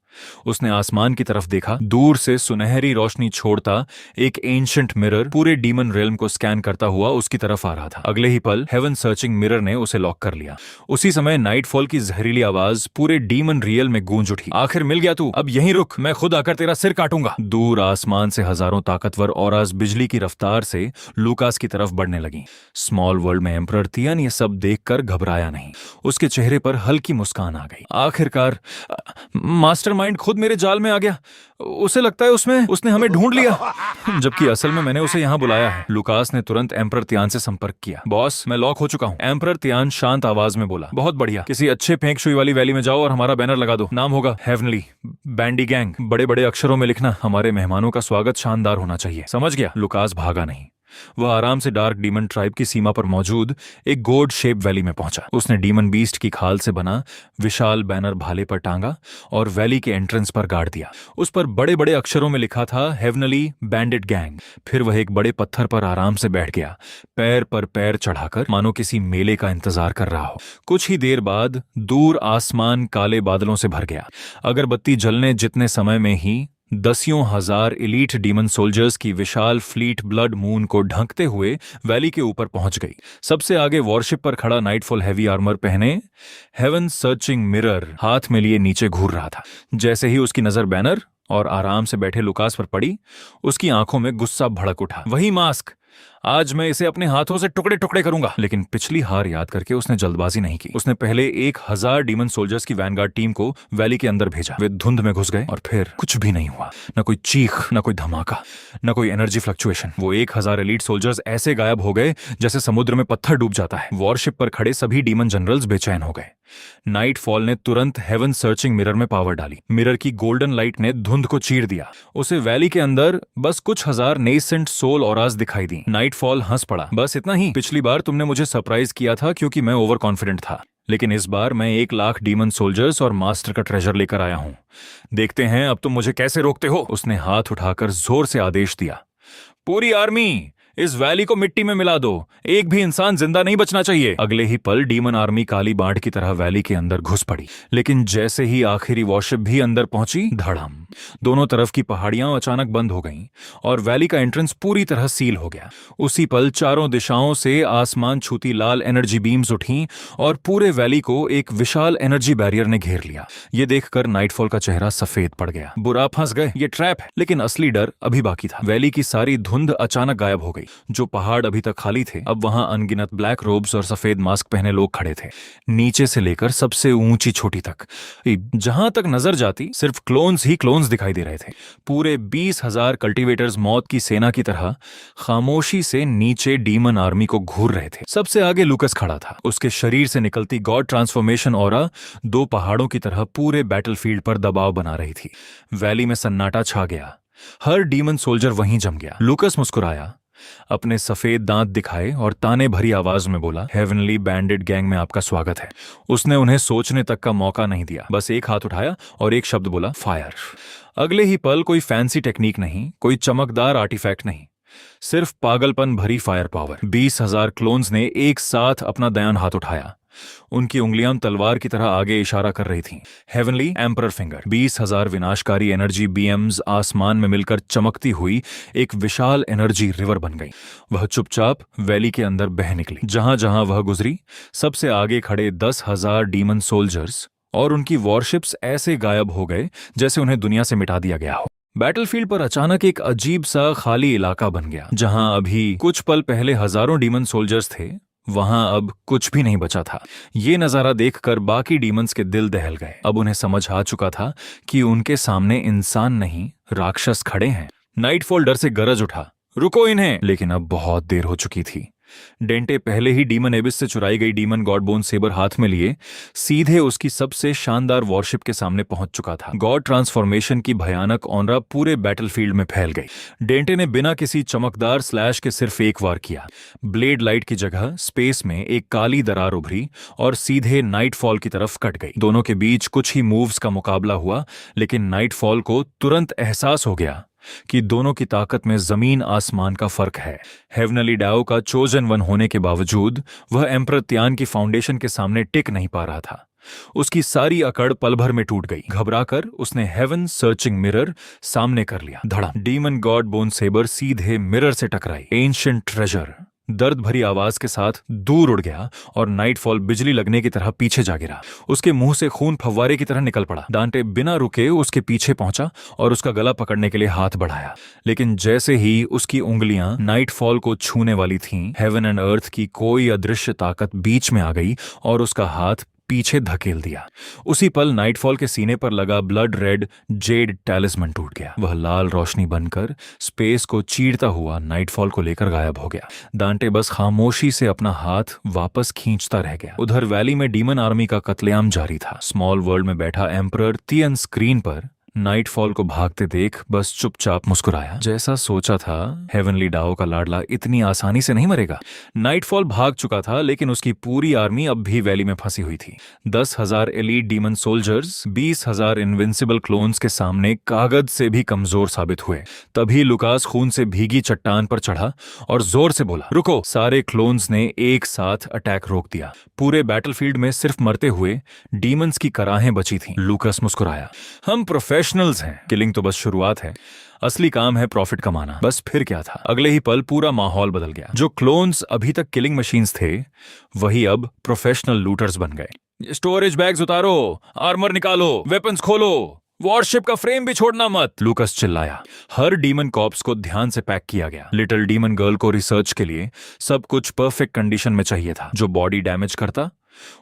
उसने आसमान की तरफ देखा। दूर से सुनहरी रोशनी छोड़ता एक एंशिएंट मिरर पूरे डीमन रेल्म को स्कैन करता हुआ उसकी तरफ आ रहा था। अगले ही पल हेवन सर्चिंग मिरर ने उसे लॉक कर लिया। उसी समय नाइटफॉल की जहरीली आवाज पूरे डीमन रियल में गूंज उठी, आखिर मिल गया तू, अब यहीं रुक, मैं खुद आकर तेरा सिर काटूंगा। दूर आसमान से हजारों ताकतवर ऑराज बिजली की रफ्तार से लूकास की तरफ बढ़ने लगी। स्मॉल वर्ल्ड में एम्परर तियान ये सब देखकर घबराया नहीं। उसके चेहरे पर हल्की मुस्कान आ गई। आखिरकार मास्टरमाइंड खुद मेरे जाल में आ गया। उसे लगता है उसने हमें ढूंढ लिया, जबकि असल में मैंने उसे यहाँ बुलाया है। लुकास ने तुरंत एम्परर तियान से संपर्क किया। बॉस, मैं लॉक हो चुका हूँ। एम्परर तियान शांत आवाज में बोला, बहुत बढ़िया, किसी अच्छे फेंक शुई वाली वैली में जाओ और हमारा बैनर लगा दो। नाम होगा हेवनली बैंडी गैंग। बड़े बड़े अक्षरों में लिखना, हमारे मेहमानों का स्वागत शानदार होना चाहिए। समझ गया? लुकास भागा नहीं। वह आराम से डार्क डीमन ट्राइब की सीमा पर मौजूद एक गोड शेप वैली में पहुंचा। उसने डीमन बीस्ट की खाल से बना विशाल बैनर भाले पर टांगा और वैली के एंट्रेंस पर गाड़ दिया। उस पर बड़े बड़े अक्षरों में लिखा था हेवनली बैंडेड गैंग। फिर वह एक बड़े पत्थर पर आराम से बैठ गया, पैर पर पैर चढ़ाकर, मानो किसी मेले का इंतजार कर रहा हो। कुछ ही देर बाद दूर आसमान काले बादलों से भर गया। अगरबत्ती जलने जितने समय में ही दसियों हजार एलीट डीमन सोल्जर्स की विशाल फ्लीट ब्लड मून को ढंकते हुए वैली के ऊपर पहुंच गई। सबसे आगे वॉरशिप पर खड़ा नाइटफॉल हैवी आर्मर पहने हेवन सर्चिंग मिरर हाथ में लिए नीचे घूर रहा था। जैसे ही उसकी नजर बैनर और आराम से बैठे लुकास पर पड़ी, उसकी आंखों में गुस्सा भड़क उठा। वही मास्क, आज मैं इसे अपने हाथों से टुकड़े टुकड़े करूंगा। लेकिन पिछली हार याद करके उसने जल्दबाजी नहीं की। उसने पहले 1000 डीमन सोल्जर्स की वैनगार्ड टीम को वैली के अंदर भेजा। वे धुंध में घुस गए और फिर कुछ भी नहीं हुआ। न कोई चीख, न कोई धमाका, न कोई एनर्जी फ्लक्चुएशन। वो 1000 एलीट सोल्जर्स ऐसे गायब हो गए जैसे समुद्र में पत्थर डूब जाता है। वॉरशिप पर खड़े सभी डीमन जनरल्स बेचैन हो गए। नाइटफॉल ने तुरंत हेवन सर्चिंग मिरर में पावर डाली। मिरर की गोल्डन लाइट ने धुंध को चीर दिया। उसे वैली के अंदर बस कुछ हजार नेसेंट सोल ऑराज दिखाई दी। नाइटफॉल हंस पड़ा, बस इतना ही? पिछली बार तुमने मुझे सरप्राइज किया था क्योंकि मैं ओवर कॉन्फिडेंट था, लेकिन इस बार मैं 1 लाख डीमन सोल्जर्स और मास्टर का ट्रेजर लेकर आया हूं। देखते हैं अब तुम मुझे कैसे रोकते हो। उसने हाथ उठाकर जोर से आदेश दिया, पूरी आर्मी इस वैली को मिट्टी में मिला दो, एक भी इंसान जिंदा नहीं बचना चाहिए। अगले ही पल डीमन आर्मी काली बाढ़ की तरह वैली के अंदर घुस पड़ी। लेकिन जैसे ही आखिरी वॉरशिप भी अंदर पहुंची, धड़म, दोनों तरफ की पहाड़ियां अचानक बंद हो गईं और वैली का एंट्रेंस पूरी तरह सील हो गया। उसी पल चारों दिशाओं से आसमान छूती लाल एनर्जी बीम्स उठीं और पूरे वैली को एक विशाल एनर्जी बैरियर ने घेर लिया। ये देखकर नाइटफॉल का चेहरा सफेद पड़ गया। बुरा फंस गए, ये ट्रैप है। लेकिन असली डर अभी बाकी था। वैली की सारी धुंध अचानक गायब हो गई। जो पहाड़ अभी तक खाली थे, अब वहां अनगिनत ब्लैक रोब्स और सफेद मास्क पहने लोग खड़े थे, नीचे से लेकर सबसे ऊंची छोटी तक। जहां तक नजर जाती सिर्फ क्लोन्स ही क्लोन्स दिखाई दे रहे थे। पूरे 20,000 कल्टीवेटर्स मौत की सेना की तरह खामोशी से नीचे डीमन आर्मी को घूर रहे थे। सबसे आगे लूकस खड़ा था। उसके शरीर से निकलती गॉड ट्रांसफॉर्मेशन ऑरा 2 पहाड़ों की तरह पूरे बैटलफील्ड पर दबाव बना रही थी। वैली में सन्नाटा छा गया। हर डीमन सोल्जर वहीं जम गया। लूकस मुस्कुराया, अपने सफेद दांत दिखाए और ताने भरी आवाज में बोला, हेवनली बैंडेड गैंग में आपका स्वागत है। उसने उन्हें सोचने तक का मौका नहीं दिया, बस एक हाथ उठाया और एक शब्द बोला, फायर। अगले ही पल कोई फैंसी टेक्निक नहीं, कोई चमकदार आर्टिफैक्ट नहीं, सिर्फ पागलपन भरी फायर पावर। 20,000 क्लोन्स ने एक साथ अपना दयान हाथ उठाया। उनकी उंगलियां तलवार की तरह आगे इशारा कर रही थीं। Heavenly emperor finger. 20,000 विनाशकारी एनर्जी बीएम्स आसमान में मिलकर चमकती हुई एक विशाल एनर्जी रिवर बन गई। वह चुपचाप वैली के अंदर बह निकली। जहां जहां वह गुजरी, सबसे आगे खड़े 10,000 डीमन सोल्जर्स और उनकी वॉरशिप्स ऐसे गायब हो गए जैसे उन्हें दुनिया से मिटा दिया गया हो। बैटलफील्ड पर अचानक एक अजीब सा खाली इलाका बन गया। जहां अभी कुछ पल पहले हजारों डीमन सोल्जर्स थे, वहां अब कुछ भी नहीं बचा था। ये नजारा देखकर बाकी डीमंस के दिल दहल गए। अब उन्हें समझ आ चुका था कि उनके सामने इंसान नहीं, राक्षस खड़े हैं। नाइटफॉल डर से गरज उठा, रुको इन्हें। लेकिन अब बहुत देर हो चुकी थी। डेंटे पहले ही डीमन एबिस से चुराई गई डीमन गॉड बोन सेबर हाथ में लिए सीधे उसकी सबसे शानदार वॉरशिप के सामने पहुंच चुका था। गॉड ट्रांसफॉर्मेशन की भयानक ऑनरा पूरे बैटलफील्ड में फैल गई। डेंटे ने बिना किसी चमकदार स्लैश के सिर्फ एक वार किया। ब्लेड लाइट की जगह स्पेस में एक काली दरार उभरी और सीधे नाइटफॉल की तरफ कट गई। दोनों के बीच कुछ ही मूव्स का मुकाबला हुआ, लेकिन नाइटफॉल को तुरंत एहसास हो गया कि दोनों की ताकत में जमीन आसमान का फर्क है। हेवनली डाओ का चोजन वन होने के बावजूद वह एम्परर तियान की फाउंडेशन के सामने टिक नहीं पा रहा था। उसकी सारी अकड़ पल भर में टूट गई। घबराकर उसने हेवन सर्चिंग मिरर सामने कर लिया। धड़ा, डीमन गॉड बोन सेबर सीधे मिरर से टकराई। एंशिएंट ट्रेजर दर्द भरी आवाज के साथ दूर उड़ गया और नाइटफॉल बिजली लगने की तरह पीछे जा गिरा। उसके मुंह से खून फव्वारे की तरह निकल पड़ा। डांटे बिना रुके उसके पीछे पहुंचा और उसका गला पकड़ने के लिए हाथ बढ़ाया, लेकिन जैसे ही उसकी उंगलियां नाइटफॉल को छूने वाली थीं, हेवन एंड अर्थ की कोई अदृश्य ताकत बीच में आ गई और उसका हाथ पीछे धकेल दिया। उसी पल नाइटफॉल के सीने पर लगा ब्लड रेड जेड टैलिस्मन टूट गया। वह लाल रोशनी बनकर स्पेस को चीरता हुआ नाइटफॉल को लेकर गायब हो गया। दांटे बस खामोशी से अपना हाथ वापस खींचता रह गया। उधर वैली में डीमन आर्मी का कत्लेआम जारी था। स्मॉल वर्ल्ड में बैठा एम्परर तियन स्क्रीन पर नाइटफॉल को भागते देख बस चुपचाप मुस्कुराया। जैसा सोचा था, हेवनली डाओ का लाडला इतनी आसानी से नहीं मरेगा। नाइटफॉल भाग चुका था, लेकिन उसकी पूरी आर्मी अब भी वैली में फंसी हुई थी। 10,000 elite demon soldiers 20,000 invincible clones के सामने कागज से भी कमजोर साबित हुए। तभी लुकास खून से भीगी चट्टान पर चढ़ा और जोर से बोला, रुको। सारे क्लोन्स ने एक साथ अटैक रोक दिया। पूरे बैटलफील्ड में सिर्फ मरते हुए डीमंस की कराहें बची थीं। लुकास मुस्कुराया, हम प्रोफेशनल्स हैं, किलिंग तो बस शुरुआत है, असली काम है प्रॉफिट कमाना। बस फिर क्या था, अगले ही पल पूरा माहौल बदल गया। जो क्लोन्स अभी तक किलिंग मशीन्स थे, वही अब प्रोफेशनल लूटर्स बन गए। स्टोरेज बैग्स उतारो, आर्मर निकालो, वेपन्स खोलो, वॉरशिप का फ्रेम भी छोड़ना मत, लूकस चिल्लाया। हर डीमन कॉप्स को ध्यान से पैक किया गया। लिटिल डीमन गर्ल को रिसर्च के लिए सब कुछ परफेक्ट कंडीशन में चाहिए था। जो बॉडी डैमेज करता,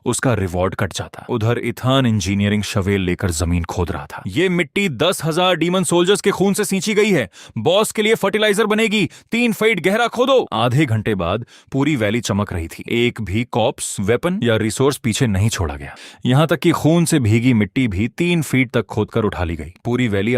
उसका रिवॉर्ड कट जाता। उधर इथान इंजीनियरिंग शवेल लेकर जमीन खोद रहा था। ये मिट्टी 10,000 डीमन सोल्जर्स के खून से सींची गई है। बॉस के लिए फर्टिलाइजर बनेगी। 3 फीट गहरा खोदो। आधे घंटे बाद पूरी वैली चमक रही थी। एक भी कॉप्स, वेपन या रिसोर्स पीछे नहीं छोड़ा गया। यहां तक कि खून से भीगी मिट्टी भी 3 फीट तक खोदकर उठा ली गई। पूरी वैली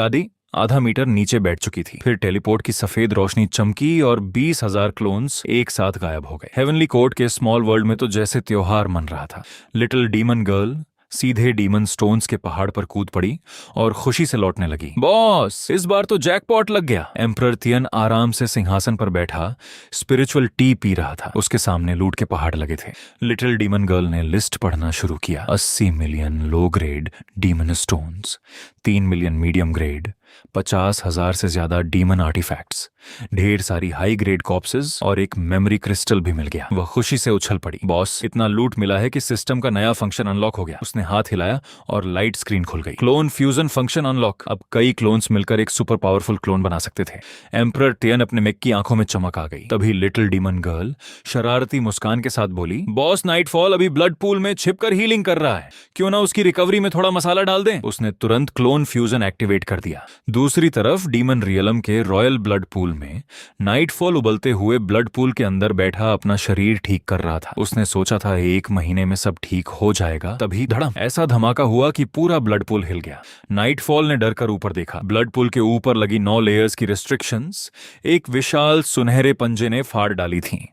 आधा मीटर नीचे बैठ चुकी थी। फिर टेलीपोर्ट की सफेद रोशनी चमकी और 20,000 क्लोन्स एक साथ गायब हो गए। हेवनली कोर्ट के स्मॉल वर्ल्ड में तो जैसे त्योहार मन रहा था। लिटिल डीमन गर्ल सीधे डीमन स्टोन्स के पहाड़ पर कूद पड़ी और खुशी से लौटने लगी। बॉस, इस बार तो जैकपॉट लग गया। एम्परर तियन आराम से सिंहासन पर बैठा स्पिरिचुअल टी पी रहा था। उसके सामने लूट के पहाड़ लगे थे। लिटिल डीमन गर्ल ने लिस्ट पढ़ना शुरू किया। 80 million low grade demon stones, 3 million medium grade, 50,000 से ज्यादा डीमन आर्टिफैक्ट्स, ढेर सारी हाई ग्रेड कॉप्सेस और एक मेमोरी क्रिस्टल भी मिल गया। वह खुशी से उछल पड़ी। बॉस, इतना लूट मिला है कि सिस्टम का नया फंक्शन अनलॉक हो गया। उसने हाथ हिलाया और लाइट स्क्रीन खुल गई। Clone fusion function unlock. अब कई क्लोन्स मिलकर एक सुपर पावरफुल क्लोन बना सकते थे। एम्परर तियन अपने मेक की आंखों में चमक आ गई। तभी लिटिल डीमन गर्ल शरारती मुस्कान के साथ बोली, बॉस, नाइटफॉल अभी ब्लड पूल में छिपकर हीलिंग कर रहा है, क्यों ना उसकी रिकवरी में थोड़ा मसाला डाल दें। उसने तुरंत क्लोन फ्यूजन एक्टिवेट कर दिया। दूसरी तरफ डीमन रियलम के रॉयल ब्लड पूल में नाइटफॉल उबलते हुए ब्लड पूल के अंदर बैठा अपना शरीर ठीक कर रहा था। उसने सोचा था 1 महीने में सब ठीक हो जाएगा। तभी धड़म ऐसा धमाका हुआ कि पूरा ब्लड पूल हिल गया। नाइटफॉल ने डर कर ऊपर देखा। ब्लड पूल के ऊपर लगी 9 लेयर्स की रिस्ट्रिक्शंस एक विशाल सुनहरे पंजे ने फाड़ डाली थीं।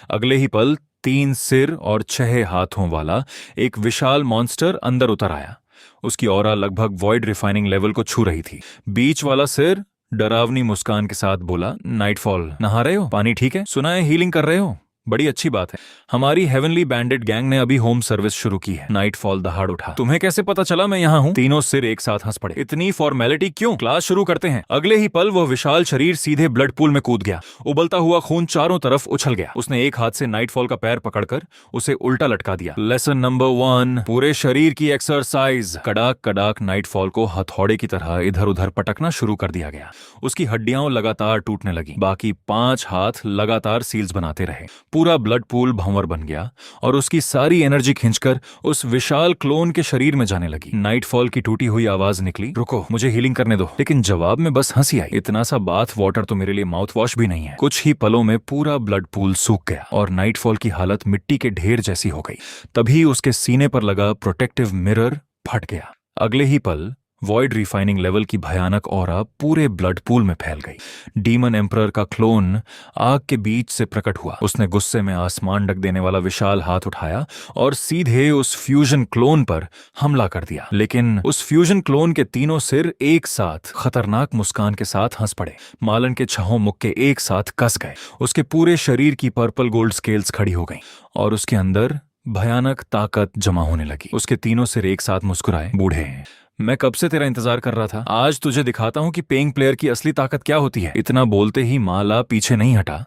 अगले ही पल 3 सिर और 6 हाथों वाला एक विशाल मॉन्स्टर अंदर उतर आया। उसकी ऑरा लगभग वॉइड रिफाइनिंग लेवल को छू रही थी। बीच वाला सिर डरावनी मुस्कान के साथ बोला, नाइटफॉल, नहा रहे हो? पानी ठीक है? सुना है हीलिंग कर रहे हो? बड़ी अच्छी बात है। हमारी हेवनली बैंडेड गैंग ने अभी होम सर्विस शुरू की है। नाइटफॉल दहाड़ उठा। तुम्हें कैसे पता चला मैं यहाँ हूँ? तीनों सिर एक साथ हंस पड़े। इतनी फॉर्मेलिटी क्यों? क्लास शुरू करते हैं। अगले ही पल वह विशाल शरीर सीधे ब्लड पूल में कूद गया। उबलता हुआ खून चारों तरफ उछल गया। उसने एक हाथ से नाइटफॉल का पैर पकड़कर उसे उल्टा लटका दिया। लेसन नंबर 1, पूरे शरीर की एक्सरसाइज। कड़ाक कड़ाक नाइटफॉल को हथौड़े की तरह इधर उधर पटकना शुरू कर दिया गया। उसकी हड्डियां लगातार टूटने लगी। बाकी 5 हाथ लगातार सील्स बनाते रहे। पूरा ब्लड पूल भंवर बन गया और उसकी सारी एनर्जी खींचकर उस विशाल क्लोन के शरीर में जाने लगी। नाइटफॉल की टूटी हुई आवाज निकली, रुको, मुझे हीलिंग करने दो। लेकिन जवाब में बस हंसी आई। इतना सा बाथ वाटर तो मेरे लिए माउथ वॉश भी नहीं है। कुछ ही पलों में पूरा ब्लड पूल सूख गया और नाइटफॉल की हालत मिट्टी के ढेर जैसी हो गई। तभी उसके सीने पर लगा प्रोटेक्टिव मिरर फट गया। अगले ही पल वॉइड रिफाइनिंग लेवल की भयानक ऑरा पूरे ब्लड पूल में फैल गई। डीमन एम्परर का क्लोन आग के बीच से प्रकट हुआ। उसने गुस्से में आसमान ढक देने वाला विशाल हाथ उठाया और सीधे उस फ्यूजन क्लोन पर हमला कर दिया। लेकिन उस फ्यूजन क्लोन के तीनों सिर एक साथ खतरनाक मुस्कान के साथ हंस पड़े। मालन के छहों मुक्के एक साथ कस गए। उसके पूरे शरीर की पर्पल गोल्ड स्केल्स खड़ी हो गईं और उसके अंदर भयानक ताकत जमा होने लगी। उसके तीनों सिर एक साथ मुस्कुराए। बूढ़े, मैं कब से तेरा इंतजार कर रहा था। आज तुझे दिखाता हूं कि पेइंग प्लेयर की असली ताकत क्या होती है। इतना बोलते ही माला पीछे नहीं हटा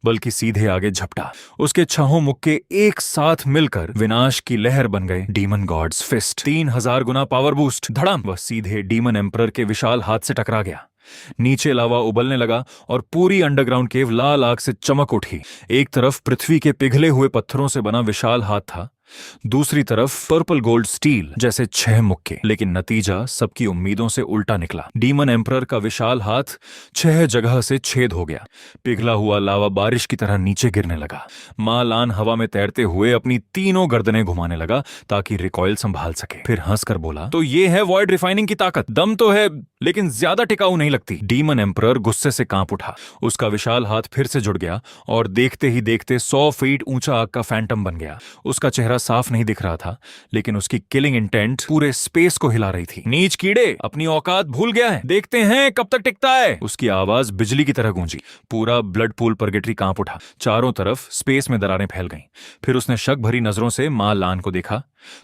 बल्कि सीधे आगे झपटा। उसके छहों मुक्के एक साथ मिलकर विनाश की लहर बन गए। डीमन गॉड्स फिस्ट, 3000 गुना पावर बूस्ट। धड़ाम, वह सीधे डीमन एम्परर के विशाल हाथ से टकरा गया। नीचे लावा उबलने लगा और पूरी अंडरग्राउंड केव लाल आग से चमक उठी। एक तरफ पृथ्वी के पिघले हुए पत्थरों से बना विशाल हाथ था, दूसरी तरफ पर्पल गोल्ड स्टील जैसे 6 मुक्के। लेकिन नतीजा सबकी उम्मीदों से उल्टा निकला। डीमन एम्परर का विशाल हाथ 6 जगह से छेद हो गया। पिघला हुआ लावा बारिश की तरह नीचे गिरने लगा। मालान हवा में तैरते हुए अपनी तीनों गर्दनें घुमाने लगा ताकि रिकॉइल संभाल सके। फिर हंसकर बोला, तो ये है वॉइड रिफाइनिंग की ताकत। दम तो है लेकिन ज्यादा टिकाऊ नहीं लगती। डीमन एम्परर गुस्से से कांप उठा। उसका विशाल हाथ फिर से जुड़ गया और देखते ही देखते 100 फीट ऊंचा आग का फैंटम बन गया। उसका चेहरा साफ नहीं दिख रहा था लेकिन उसकी किलिंग इंटेंट पूरे स्पेस को हिला रही थी। नीच कीड़े, अपनी औकात भूल गया है, देखते हैं कब तक टिकता है। उसकी आवाज बिजली की तरह गूंजी। पूरा ब्लड पूल परगेटरी कांप उठा। चारों तरफ स्पेस में दरारें फैल गईं। फिर उसने शक भरी नजरों से मां लान को देखा।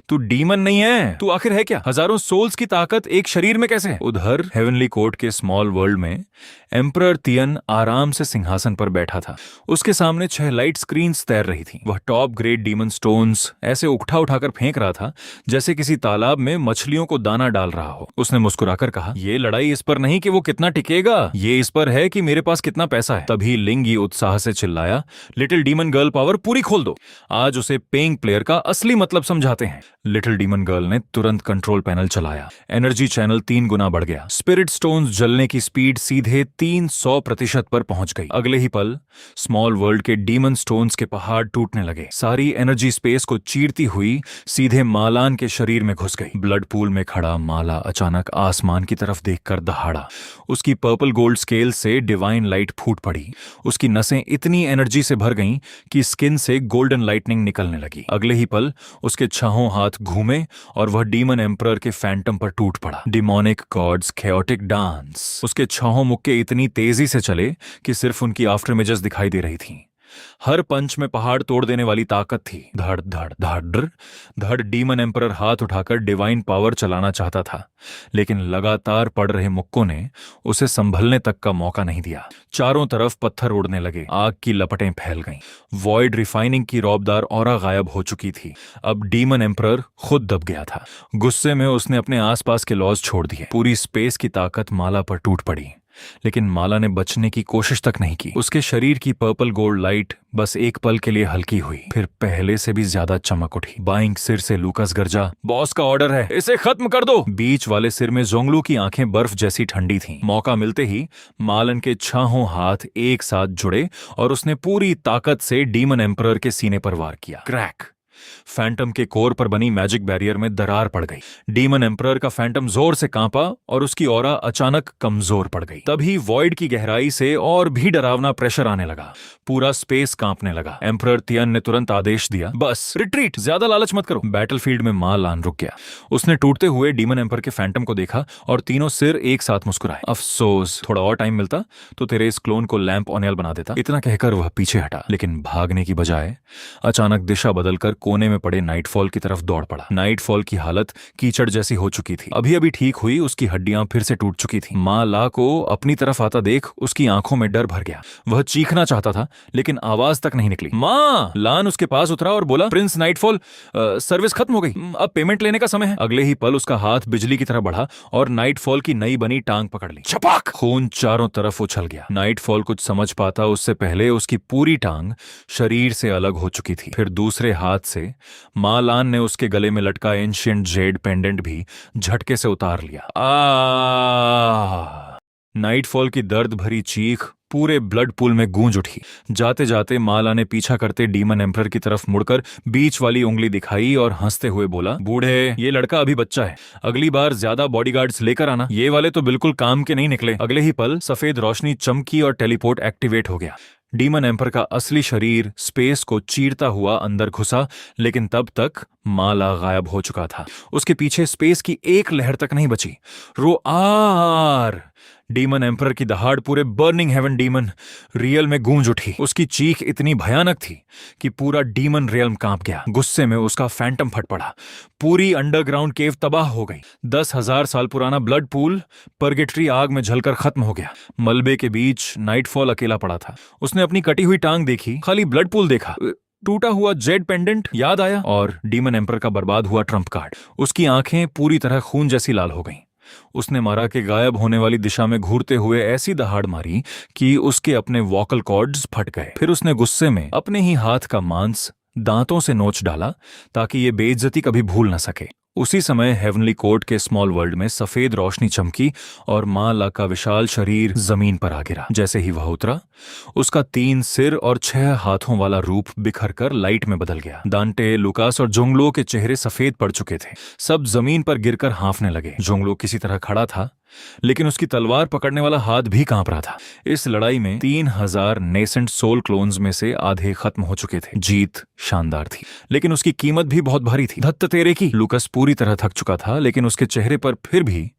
तू डीमन नहीं है, तू आखिर है क्या? हजारों सोल्स की ताकत एक शरीर में कैसे है? उधर हेवनली कोर्ट के स्मॉल वर्ल्ड में एम्परर तियन आराम से सिंहासन पर बैठा था। उसके सामने 6 लाइट स्क्रीन्स तैर रही थी। वह टॉप ग्रेड डीमन स्टोन्स ऐसे उठा उठाकर फेंक रहा था जैसे किसी तालाब में मछलियों को दाना डाल रहा हो। उसने मुस्कुराकर कहा, ये लड़ाई इस पर नहीं कि वो कितना टिकेगा, ये इस पर है कि मेरे पास कितना पैसा है। तभी लिंगी उत्साह से चिल्लाया, लिटिल डीमन गर्ल पावर पूरी खोल दो। आज उसे पेइंग प्लेयर का असली मतलब समझाते हैं। लिटिल डीमन गर्ल ने तुरंत कंट्रोल पैनल चलाया। एनर्जी चैनल 3 गुना बढ़ गया। स्पिरिट स्टोन्स जलने की स्पीड सीधे 300% पर पहुंच गई। अगले ही पल स्मॉल वर्ल्ड के डीमन स्टोन्स के पहाड़ टूटने लगे। सारी एनर्जी स्पेस को चीरती हुई सीधे मालान के शरीर में घुस गई। ब्लड पूल में खड़ा माला अचानक आसमान की तरफ देखकर दहाड़ा। उसकी पर्पल गोल्ड स्केल से डिवाइन लाइट फूट पड़ी। उसकी नसें इतनी एनर्जी से भर गईं कि स्किन से गोल्डन लाइटनिंग निकलने लगी। अगले ही पल उसके छहों हाथ घूमे और वह डीमन एम्परर के फैंटम पर टूट पड़ा। Demonic god's chaotic dance. उसके छहों मुक्के इतनी तेजी से चले कि सिर्फ उनकी आफ्टर इमेजेस दिखाई दे रही थीं। हर पंच में पहाड़ तोड़ देने वाली ताकत थी। धड़ धड़ धड़ धड़। डीमन एम्परर हाथ उठाकर डिवाइन पावर चलाना चाहता था लेकिन लगातार पड़ रहे मुक्कों ने उसे संभलने तक का मौका नहीं दिया। चारों तरफ पत्थर उड़ने लगे। आग की लपटें फैल गईं। वॉइड रिफाइनिंग की रौबदार ऑरा गायब हो चुकी थी। अब डीमन एम्परर खुद दब गया था। गुस्से में उसने अपने आसपास के लॉज छोड़ दिए। पूरी स्पेस की ताकत माला पर टूट पड़ी लेकिन माला ने बचने की कोशिश तक नहीं की। उसके शरीर की पर्पल गोल्ड लाइट बस एक पल के लिए हल्की हुई, फिर पहले से भी ज्यादा चमक उठी। बाइंग सिर से लूकास गरजा, बॉस का ऑर्डर है, इसे खत्म कर दो। बीच वाले सिर में जोंगलू की आंखें बर्फ जैसी ठंडी थीं। मौका मिलते ही मालन के छहों हाथ एक साथ जुड़े और उसने पूरी ताकत से डीमन एम्परर के सीने पर वार किया। क्रैक। फैंटम के कोर पर बनी मैजिक बैरियर में दरार पड़ गई। डीमन एम्परर का फैंटम जोर से कांपा और उसकी ऑरा अचानक कमजोर पड़ गई। तभी वॉइड की गहराई से और भी डरावना प्रेशर आने लगा। पूरा स्पेस कांपने लगा। एम्परर तियन ने तुरंत आदेश दिया, बस रिट्रीट, ज्यादा लालच मत करो। बैटलफील्ड में मा लान रुक गया। उसने टूटते हुए डीमन एम्पर के फैंटम को देखा और तीनों सिर एक साथ मुस्कुराए। अफसोस, थोड़ा और टाइम मिलता तो तेरे इस क्लोन को लैंप ऑनियल बना देता। इतना कहकर वह पीछे हटा, लेकिन भागने की बजाय अचानक दिशा बदलकर कोने में पड़े नाइटफॉल की तरफ दौड़ पड़ा। नाइटफॉल की हालत कीचड़ जैसी हो चुकी थी। अभी अभी ठीक हुई उसकी हड्डियां फिर से टूट चुकी थी। माँ ला को अपनी तरफ आता देख उसकी आंखों में डर भर गया। वह चीखना चाहता था लेकिन आवाज तक नहीं निकली। माँ! लान उसके पास उतरा और बोला, प्रिंस नाइटफॉल, सर्विस खत्म हो गई, अब पेमेंट लेने का समय है। अगले ही पल उसका हाथ बिजली की तरह बढ़ा और नाइटफॉल की नई बनी टांग पकड़ ली। छपाक! खून चारों तरफ उछल गया। नाइटफॉल कुछ समझ पाता उससे पहले उसकी पूरी टांग शरीर से अलग हो चुकी थी। फिर दूसरे हाथ से माँ लान ने उसके गले में लटका एंशिएंट जेड पेंडेंट भी झटके से उतार लिया। नाइटफॉल की दर्द भरी चीख पूरे ब्लड पूल में गूंज उठी। जाते जाते माला ने पीछा करते डीमन एम्परर की तरफ मुड़कर बीच वाली उंगली दिखाई और हंसते हुए बोला, बूढ़े, ये लड़का अभी बच्चा है, अगली बार ज्यादा बॉडीगार्ड्स लेकर आना, ये वाले तो बिल्कुल काम के नहीं निकले। अगले ही पल सफेद रोशनी चमकी और टेलीपोर्ट एक्टिवेट हो गया। डीमन एम्पर का असली शरीर स्पेस को चीरता हुआ अंदर घुसा, लेकिन तब तक माला गायब हो चुका था। उसके पीछे स्पेस की एक लहर तक नहीं बची। रोआर! डीमन एम्परर की दहाड़ पूरे बर्निंग हेवन डीमन रियल में गूंज उठी। उसकी चीख इतनी भयानक थी कि पूरा डीमन रियल्म कांप गया। गुस्से में उसका फैंटम फट पड़ा। पूरी अंडरग्राउंड केव तबाह हो गई। 10,000 साल पुराना ब्लड पूल परगेटरी आग में जलकर खत्म हो गया। मलबे के बीच नाइटफॉल अकेला पड़ा था। उसने अपनी कटी हुई टांग देखी, खाली ब्लड पूल देखा, टूटा हुआ जेड पेंडेंट याद आया और डीमन एम्परर का बर्बाद हुआ ट्रम्प कार्ड। उसकी आंखें पूरी तरह खून जैसी लाल हो गईं। उसने मारा के गायब होने वाली दिशा में घूरते हुए ऐसी दहाड़ मारी कि उसके अपने वोकल कॉर्ड्स फट गए। फिर उसने गुस्से में अपने ही हाथ का मांस दांतों से नोच डाला ताकि ये बेइज्जती कभी भूल न सके। उसी समय हेवनली कोर्ट के स्मॉल वर्ल्ड में सफेद रोशनी चमकी और माँ ला का विशाल शरीर जमीन पर आ गिरा। जैसे ही वह उतरा, उसका 3 सिर और 6 हाथों वाला रूप बिखरकर लाइट में बदल गया। दांटे, लुकास और जोंगलो के चेहरे सफेद पड़ चुके थे। सब जमीन पर गिरकर हांफने लगे। जोंगलो किसी तरह खड़ा था, लेकिन उसकी तलवार पकड़ने वाला हाथ भी कांप रहा था। इस लड़ाई में 3000 नेसेंट सोल क्लोन्स में से आधे खत्म हो चुके थे। जीत शानदार थी, लेकिन उसकी कीमत भी बहुत भारी थी। धत्त तेरे की! लुकास पूरी तरह थक चुका था, लेकिन उसके चेहरे पर फिर भी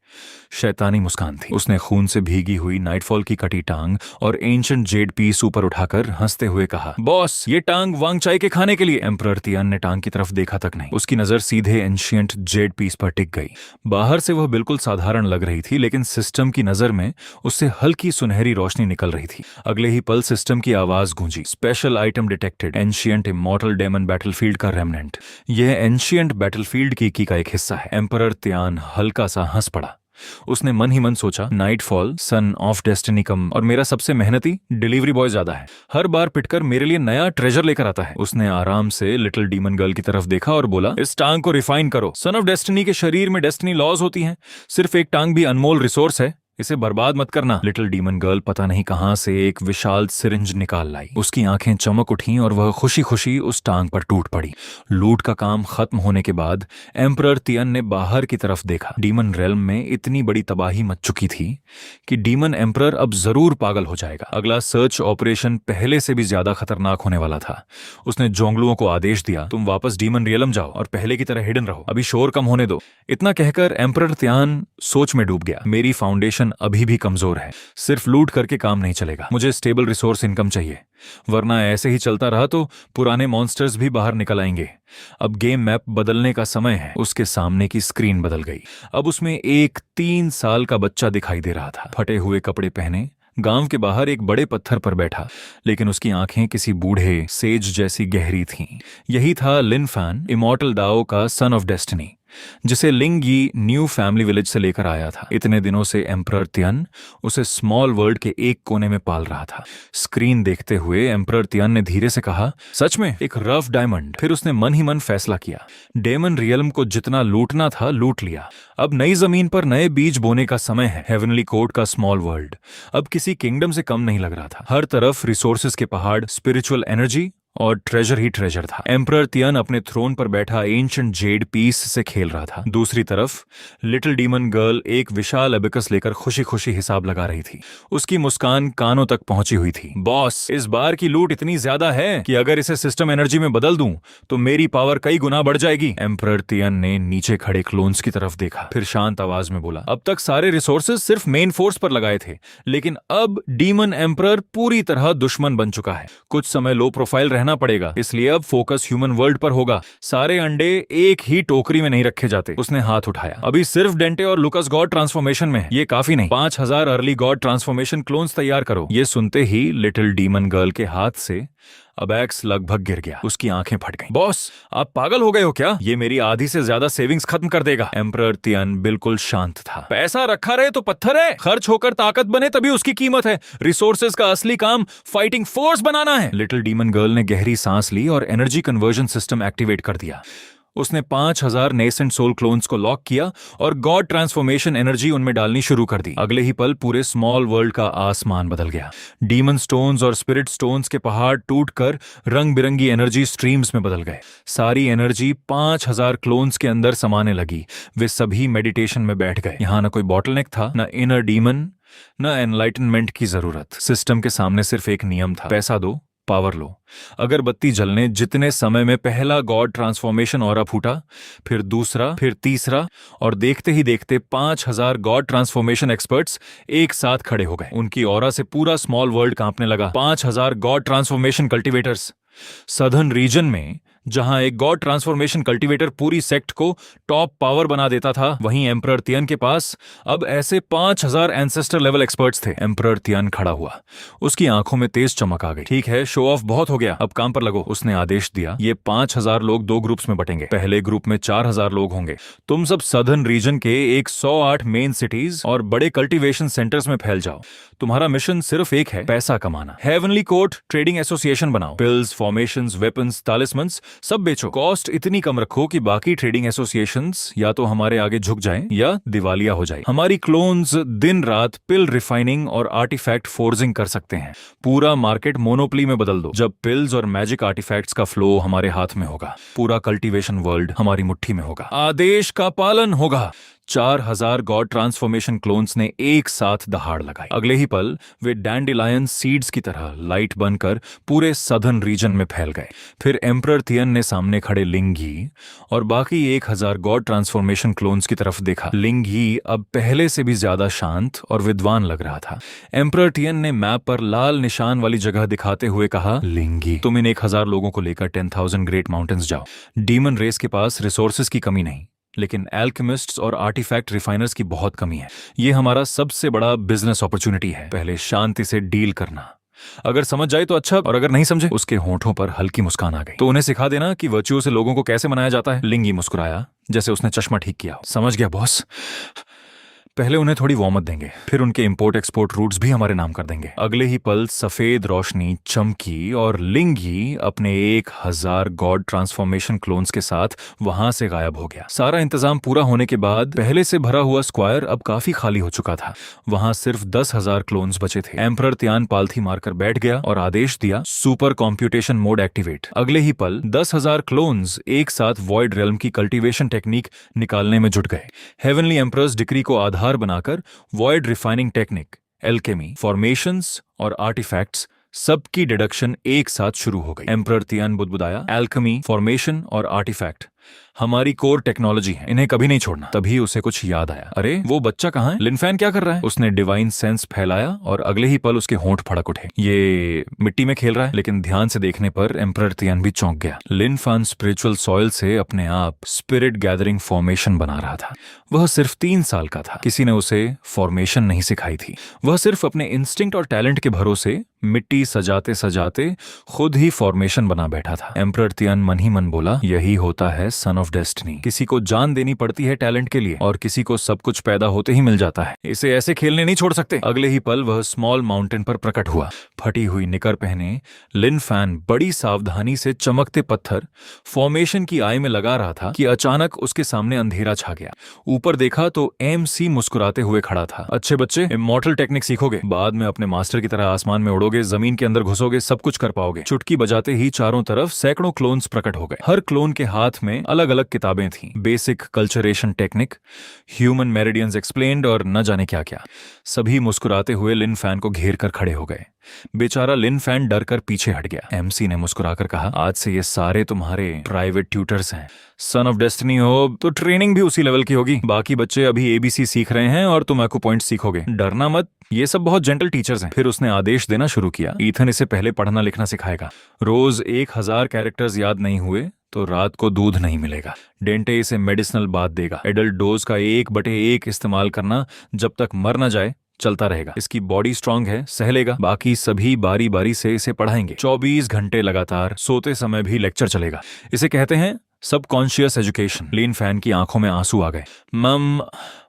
शैतानी मुस्कान थी। उसने खून से भीगी हुई नाइटफॉल की कटी टांग और एंशिएंट जेड पीस ऊपर उठाकर हंसते हुए कहा, बॉस, ये टांग वांग चाय के खाने के लिए। एम्परर तियान ने टांग की तरफ देखा तक नहीं। उसकी नजर सीधे एंशिएंट जेड पीस पर टिक गई। बाहर से वह बिल्कुल साधारण लग रही थी, लेकिन सिस्टम की नजर में उससे हल्की सुनहरी रोशनी निकल रही थी। अगले ही पल सिस्टम की आवाज गूंजी, special item detected, ancient immortal demon battlefield का रेमनेंट। यह एंशिएंट बैटलफील्ड की का एक हिस्सा है। एम्परर तियान हल्का सा हंस पड़ा। उसने मन ही मन सोचा, नाइटफॉल सन ऑफ डेस्टिनी कम और मेरा सबसे मेहनती डिलीवरी बॉय ज्यादा है। हर बार पिटकर मेरे लिए नया ट्रेजर लेकर आता है। उसने आराम से लिटिल डीमन गर्ल की तरफ देखा और बोला, इस टांग को रिफाइन करो। सन ऑफ डेस्टिनी के शरीर में डेस्टिनी लॉज होती हैं। सिर्फ एक टांग भी अनमोल रिसोर्स है, इसे बर्बाद मत करना। लिटिल डीमन गर्ल पता नहीं कहां से एक विशाल सिरिंज निकाल लाई। उसकी आंखें चमक उठीं और वह खुशी खुशी उस टांग पर टूट पड़ी। लूट का काम खत्म होने के बाद एम्परर तियन ने बाहर की तरफ देखा। डीमन रेल्म में इतनी बड़ी तबाही मच चुकी थी कि डीमन एम्परर अब जरूर पागल हो जाएगा। अगला सर्च ऑपरेशन पहले से भी ज्यादा खतरनाक होने वाला था। उसने जोंगलुओं को आदेश दिया, तुम वापस डीमन रियलम जाओ और पहले की तरह हिडन रहो, अभी शोर कम होने दो। इतना कहकर एम्परर तियान सोच में डूब गया। मेरी फाउंडेशन अभी भी कमजोर है, सिर्फ लूट करके काम नहीं चलेगा। मुझे स्टेबल रिसोर्स इनकम चाहिए, वरना ऐसे ही चलता रहा तो पुराने मॉन्स्टर्स भी बाहर निकल आएंगे। अब गेम मैप बदलने का समय है। उसके सामने की स्क्रीन बदल गई। अब उसमें एक 3 साल का बच्चा दिखाई दे रहा था, फटे हुए कपड़े पहने, गांव के बाहर एक बड़े पत्थर पर बैठा, लेकिन उसकी आंखें किसी बूढ़े सेज जैसी गहरी थीं। यही था लिन फैन, इमॉर्टल दाओ का सन ऑफ डेस्टिनी, जिसे लिंग यी न्यू फैमिली विलेज से लेकर आया था। इतने दिनों से एम्परर तियन उसे स्मॉल वर्ल्ड के एक कोने में पाल रहा था। स्क्रीन देखते हुए एम्परर तियन ने धीरे से कहा, सच में एक रफ डायमंड। फिर उसने मन ही मन फैसला किया, डेमन रियल्म को जितना लूटना था लूट लिया। अब नई जमीन पर नए बीज बोने का समय है। हेवनली कोर्ट का स्मॉल वर्ल्ड अब किसी किंगडम से कम नहीं लग रहा था। हर तरफ रिसोर्सेज के पहाड़, स्पिरिचुअल एनर्जी और ट्रेजर ही ट्रेजर था। एम्परर तियन अपने थ्रोन पर बैठा एंशिएंट जेड पीस से खेल रहा था। दूसरी तरफ लिटिल डीमन गर्ल एक विशाल एबिकस लेकर खुशी खुशी हिसाब लगा रही थी। उसकी मुस्कान कानों तक पहुंची हुई थी। बॉस, इस बार की लूट इतनी ज्यादा है कि अगर इसे सिस्टम एनर्जी में बदल दूं तो मेरी पावर कई गुना बढ़ जाएगी। एम्परर तियन ने नीचे खड़े क्लोन्स की तरफ देखा, फिर शांत आवाज में बोला, अब तक सारे रिसोर्सेज सिर्फ मेन फोर्स पर लगाए थे, लेकिन अब डीमन एम्परर पूरी तरह दुश्मन बन चुका है। कुछ समय लो प्रोफाइल रहना पड़ेगा, इसलिए अब फोकस ह्यूमन वर्ल्ड पर होगा। सारे अंडे एक ही टोकरी में नहीं रखे जाते। उसने हाथ उठाया। अभी सिर्फ डेंटे और लुकस गॉड ट्रांसफॉर्मेशन में है, ये काफी नहीं। 5000 अर्ली गॉड ट्रांसफॉर्मेशन क्लोन्स तैयार करो। ये सुनते ही लिटिल डीमन गर्ल के हाथ से अबैक्स लगभग गिर गया। उसकी आंखें फट गईं। बॉस, आप पागल हो गए हो क्या? ये मेरी आधी से ज्यादा सेविंग्स खत्म कर देगा। एम्परर तियन बिल्कुल शांत था। पैसा रखा रहे तो पत्थर है, खर्च होकर ताकत बने तभी उसकी कीमत है। रिसोर्सेज का असली काम फाइटिंग फोर्स बनाना है। लिटिल डीमन गर्ल ने गहरी सांस ली और एनर्जी कन्वर्जन सिस्टम एक्टिवेट कर दिया। उसने 5000 नेसेंट सोल क्लोन्स को लॉक किया और गॉड ट्रांसफॉर्मेशन एनर्जी उनमें डालनी शुरू कर दी। अगले ही पल पूरे स्मॉल वर्ल्ड का आसमान बदल गया। डीमन स्टोन्स और स्पिरिट स्टोन्स के पहाड़ टूटकर रंग बिरंगी एनर्जी स्ट्रीम्स में बदल गए। सारी एनर्जी 5000 क्लोन्स के अंदर समाने लगी। वे सभी मेडिटेशन में बैठ गए। यहां न कोई बॉटलनेक था, न इनर डीमन, न एनलाइटनमेंट की जरूरत। सिस्टम के सामने सिर्फ एक नियम था, पैसा दो, पावर लो। अगरबत्ती जलने जितने समय में पहला गॉड ट्रांसफॉर्मेशन ऑरा फूटा, फिर दूसरा, फिर तीसरा, और देखते ही देखते 5000 गॉड ट्रांसफॉर्मेशन एक्सपर्ट्स एक साथ खड़े हो गए। उनकी ऑरा से पूरा स्मॉल वर्ल्ड कांपने लगा। 5000 God transformation cultivators. Southern reason में जहां एक गॉड ट्रांसफॉर्मेशन कल्टीवेटर पूरी सेक्ट को टॉप पावर बना देता था, वहीं एम्परर तियन के पास अब ऐसे 5000 एंसेस्टर लेवल एक्सपर्ट्स थे। एम्परर तियन खड़ा हुआ। उसकी आंखों में तेज चमक आ गई। ठीक है, शो ऑफ बहुत हो गया, अब काम पर लगो। उसने आदेश दिया। ये 5000 लोग 2 ग्रुप्स में बटेंगे। पहले ग्रुप में 4000 लोग होंगे। तुम सब सदर्न रीजन के 108 मेन सिटीज और बड़े कल्टीवेशन सेंटर्स में फैल जाओ। तुम्हारा मिशन सिर्फ एक है, पैसा कमाना। हेवनली कोर्ट ट्रेडिंग एसोसिएशन बनाओ। पिल्स, फॉर्मेशंस, वेपन्स, तालिस्मन्स सब बेचो। कॉस्ट इतनी कम रखो कि बाकी ट्रेडिंग एसोसिएशंस या तो हमारे आगे झुक जाएं या दिवालिया हो जाए। हमारी क्लोन्स दिन रात पिल रिफाइनिंग और आर्टिफैक्ट फोर्जिंग कर सकते हैं। पूरा मार्केट मोनोपोली में बदल दो। जब पिल्स और मैजिक आर्टिफैक्ट्स का फ्लो हमारे हाथ में होगा, पूरा कल्टीवेशन वर्ल्ड हमारी मुट्ठी में होगा। आदेश का पालन होगा। 4000 गॉड ट्रांसफॉर्मेशन क्लोन्स ने एक साथ दहाड़ लगाई। अगले ही पल वे डैंडिलायन सीड्स की तरह लाइट बनकर पूरे सदर्न रीजन में फैल गए। फिर एम्परर तियन ने सामने खड़े लिंगी और बाकी 1000 गॉड ट्रांसफॉर्मेशन क्लोन्स की तरफ देखा। लिंगी अब पहले से भी ज्यादा शांत और विद्वान लग रहा था। एम्परर तियन ने मैप पर लाल निशान वाली जगह दिखाते हुए कहा, लिंगी, तुम इन 1000 लोगों को लेकर 10,000 ग्रेट माउंटेन्स जाओ। डीमन रेस के पास रिसोर्सेज की कमी नहीं, लेकिन एल्केमिस्ट्स और आर्टिफैक्ट रिफाइनर्स की बहुत कमी है। ये हमारा सबसे बड़ा बिजनेस अपॉर्चुनिटी है। पहले शांति से डील करना। अगर समझ जाए तो अच्छा, और अगर नहीं समझे। उसके होंठों पर हल्की मुस्कान आ गई। तो उन्हें सिखा देना कि वर्च्यू से लोगों को कैसे मनाया जाता है। लिंगी मुस्कुराया जैसे उसने चश्मा ठीक किया। समझ गया बॉस। पहले उन्हें थोड़ी वार्म अप देंगे, फिर उनके इंपोर्ट एक्सपोर्ट रूट्स भी हमारे नाम कर देंगे। अगले ही पल सफेद रोशनी चमकी और लिंगी अपने 1000 गॉड ट्रांसफॉर्मेशन क्लोन्स के साथ वहां से गायब हो गया। सारा इंतजाम पूरा होने के बाद पहले से भरा हुआ स्क्वायर अब काफी खाली हो चुका था। वहां सिर्फ 10,000 क्लोन्स बचे थे। एम्परर तियन पालथी मारकर बैठ गया और आदेश दिया, सुपर कॉम्प्यूटेशन मोड एक्टिवेट। अगले ही पल 10,000 क्लोन्स एक साथ वॉइड रेल्म की कल्टीवेशन टेक्निक निकालने में जुट गए। हेवनली एम्परर्स डिक्री को आधार बनाकर void refining technique, alchemy, formations और आर्टिफैक्ट्स सबकी डिडक्शन एक साथ शुरू हो गई। एम्परर तियन बुदबुदाया, एल्केमी, फॉर्मेशन और आर्टिफैक्ट हमारी कोर टेक्नोलॉजी है, इन्हें कभी नहीं छोड़ना। तभी उसे कुछ याद आया। अरे वो बच्चा कहाँ है? लिनफैन क्या कर रहा है? उसने डिवाइन सेंस फैलाया और अगले ही पल उसके होंठ फड़क उठे। ये मिट्टी में खेल रहा है। लेकिन ध्यान से देखने पर एम्परर तियन भी चौंक गया। लिनफान स्पिरिचुअल सॉइल से अपने आप स्पिरिट गैदरिंग फॉर्मेशन बना रहा था। वह सिर्फ 3 साल का था। किसी ने उसे फॉर्मेशन नहीं सिखाई थी। वह सिर्फ अपने इंस्टिंक्ट और टैलेंट के भरोसे मिट्टी सजाते सजाते खुद ही फॉर्मेशन बना बैठा था। एम्परर तियन मन ही मन बोला, यही होता है सन ऑफ डेस्टिनी। किसी को जान देनी पड़ती है टैलेंट के लिए और किसी को सब कुछ पैदा होते ही मिल जाता है। इसे ऐसे खेलने नहीं छोड़ सकते। अगले ही पल वह स्मॉल माउंटेन पर प्रकट हुआ। फटी हुई निकर पहने लिन फैन बड़ी सावधानी से चमकते पत्थर फॉर्मेशन की आई में लगा रहा था कि अचानक उसके सामने अंधेरा छा गया। ऊपर देखा तो MC मुस्कुराते हुए खड़ा था। अच्छे बच्चे, इमॉर्टल टेक्निक सीखोगे, बाद में अपने मास्टर की तरह आसमान में उड़ोगे, जमीन के अंदर घुसोगे, सब कुछ कर पाओगे। चुटकी बजाते ही चारों तरफ सैकड़ों क्लोन्स प्रकट हो गए। हर क्लोन के हाथ में अलग अलग किताबें थीं। Basic cultivation technique, human meridians explained और न जाने क्या क्या। सभी मुस्कुराते हुए लिन फैन को घेर कर खड़े हो गए। बेचारा लिन फैन डर कर पीछे हट गया। MC ने मुस्कुराकर कहा, आज से ये सारे तुम्हारे प्राइवेट ट्यूटर्स हैं। सन ऑफ डेस्टिनी हो तो ट्रेनिंग भी उसी लेवल की होगी। बाकी बच्चे अभी ABC सीख रहे हैं और तुम एक्ू पॉइंट सीखोगे। डरना मत, ये सब बहुत जेंटल टीचर्स हैं। फिर उसने आदेश देना शुरू किया, ईथन इसे पहले पढ़ना लिखना सिखाएगा। रोज 1000 कैरेक्टर्स याद नहीं हुए तो रात को दूध नहीं मिलेगा। डेंटे इसे मेडिसिनल बात देगा। एडल्ट डोज का 1/1 इस्तेमाल करना, जब तक मर न जाए चलता रहेगा। इसकी बॉडी स्ट्रांग है, सह लेगा। बाकी सभी बारी बारी से इसे पढ़ाएंगे। 24 घंटे लगातार, सोते समय भी लेक्चर चलेगा। इसे कहते हैं सबकॉन्शियस एजुकेशन। लिन फैन की आंखों में आंसू आ गए। मम,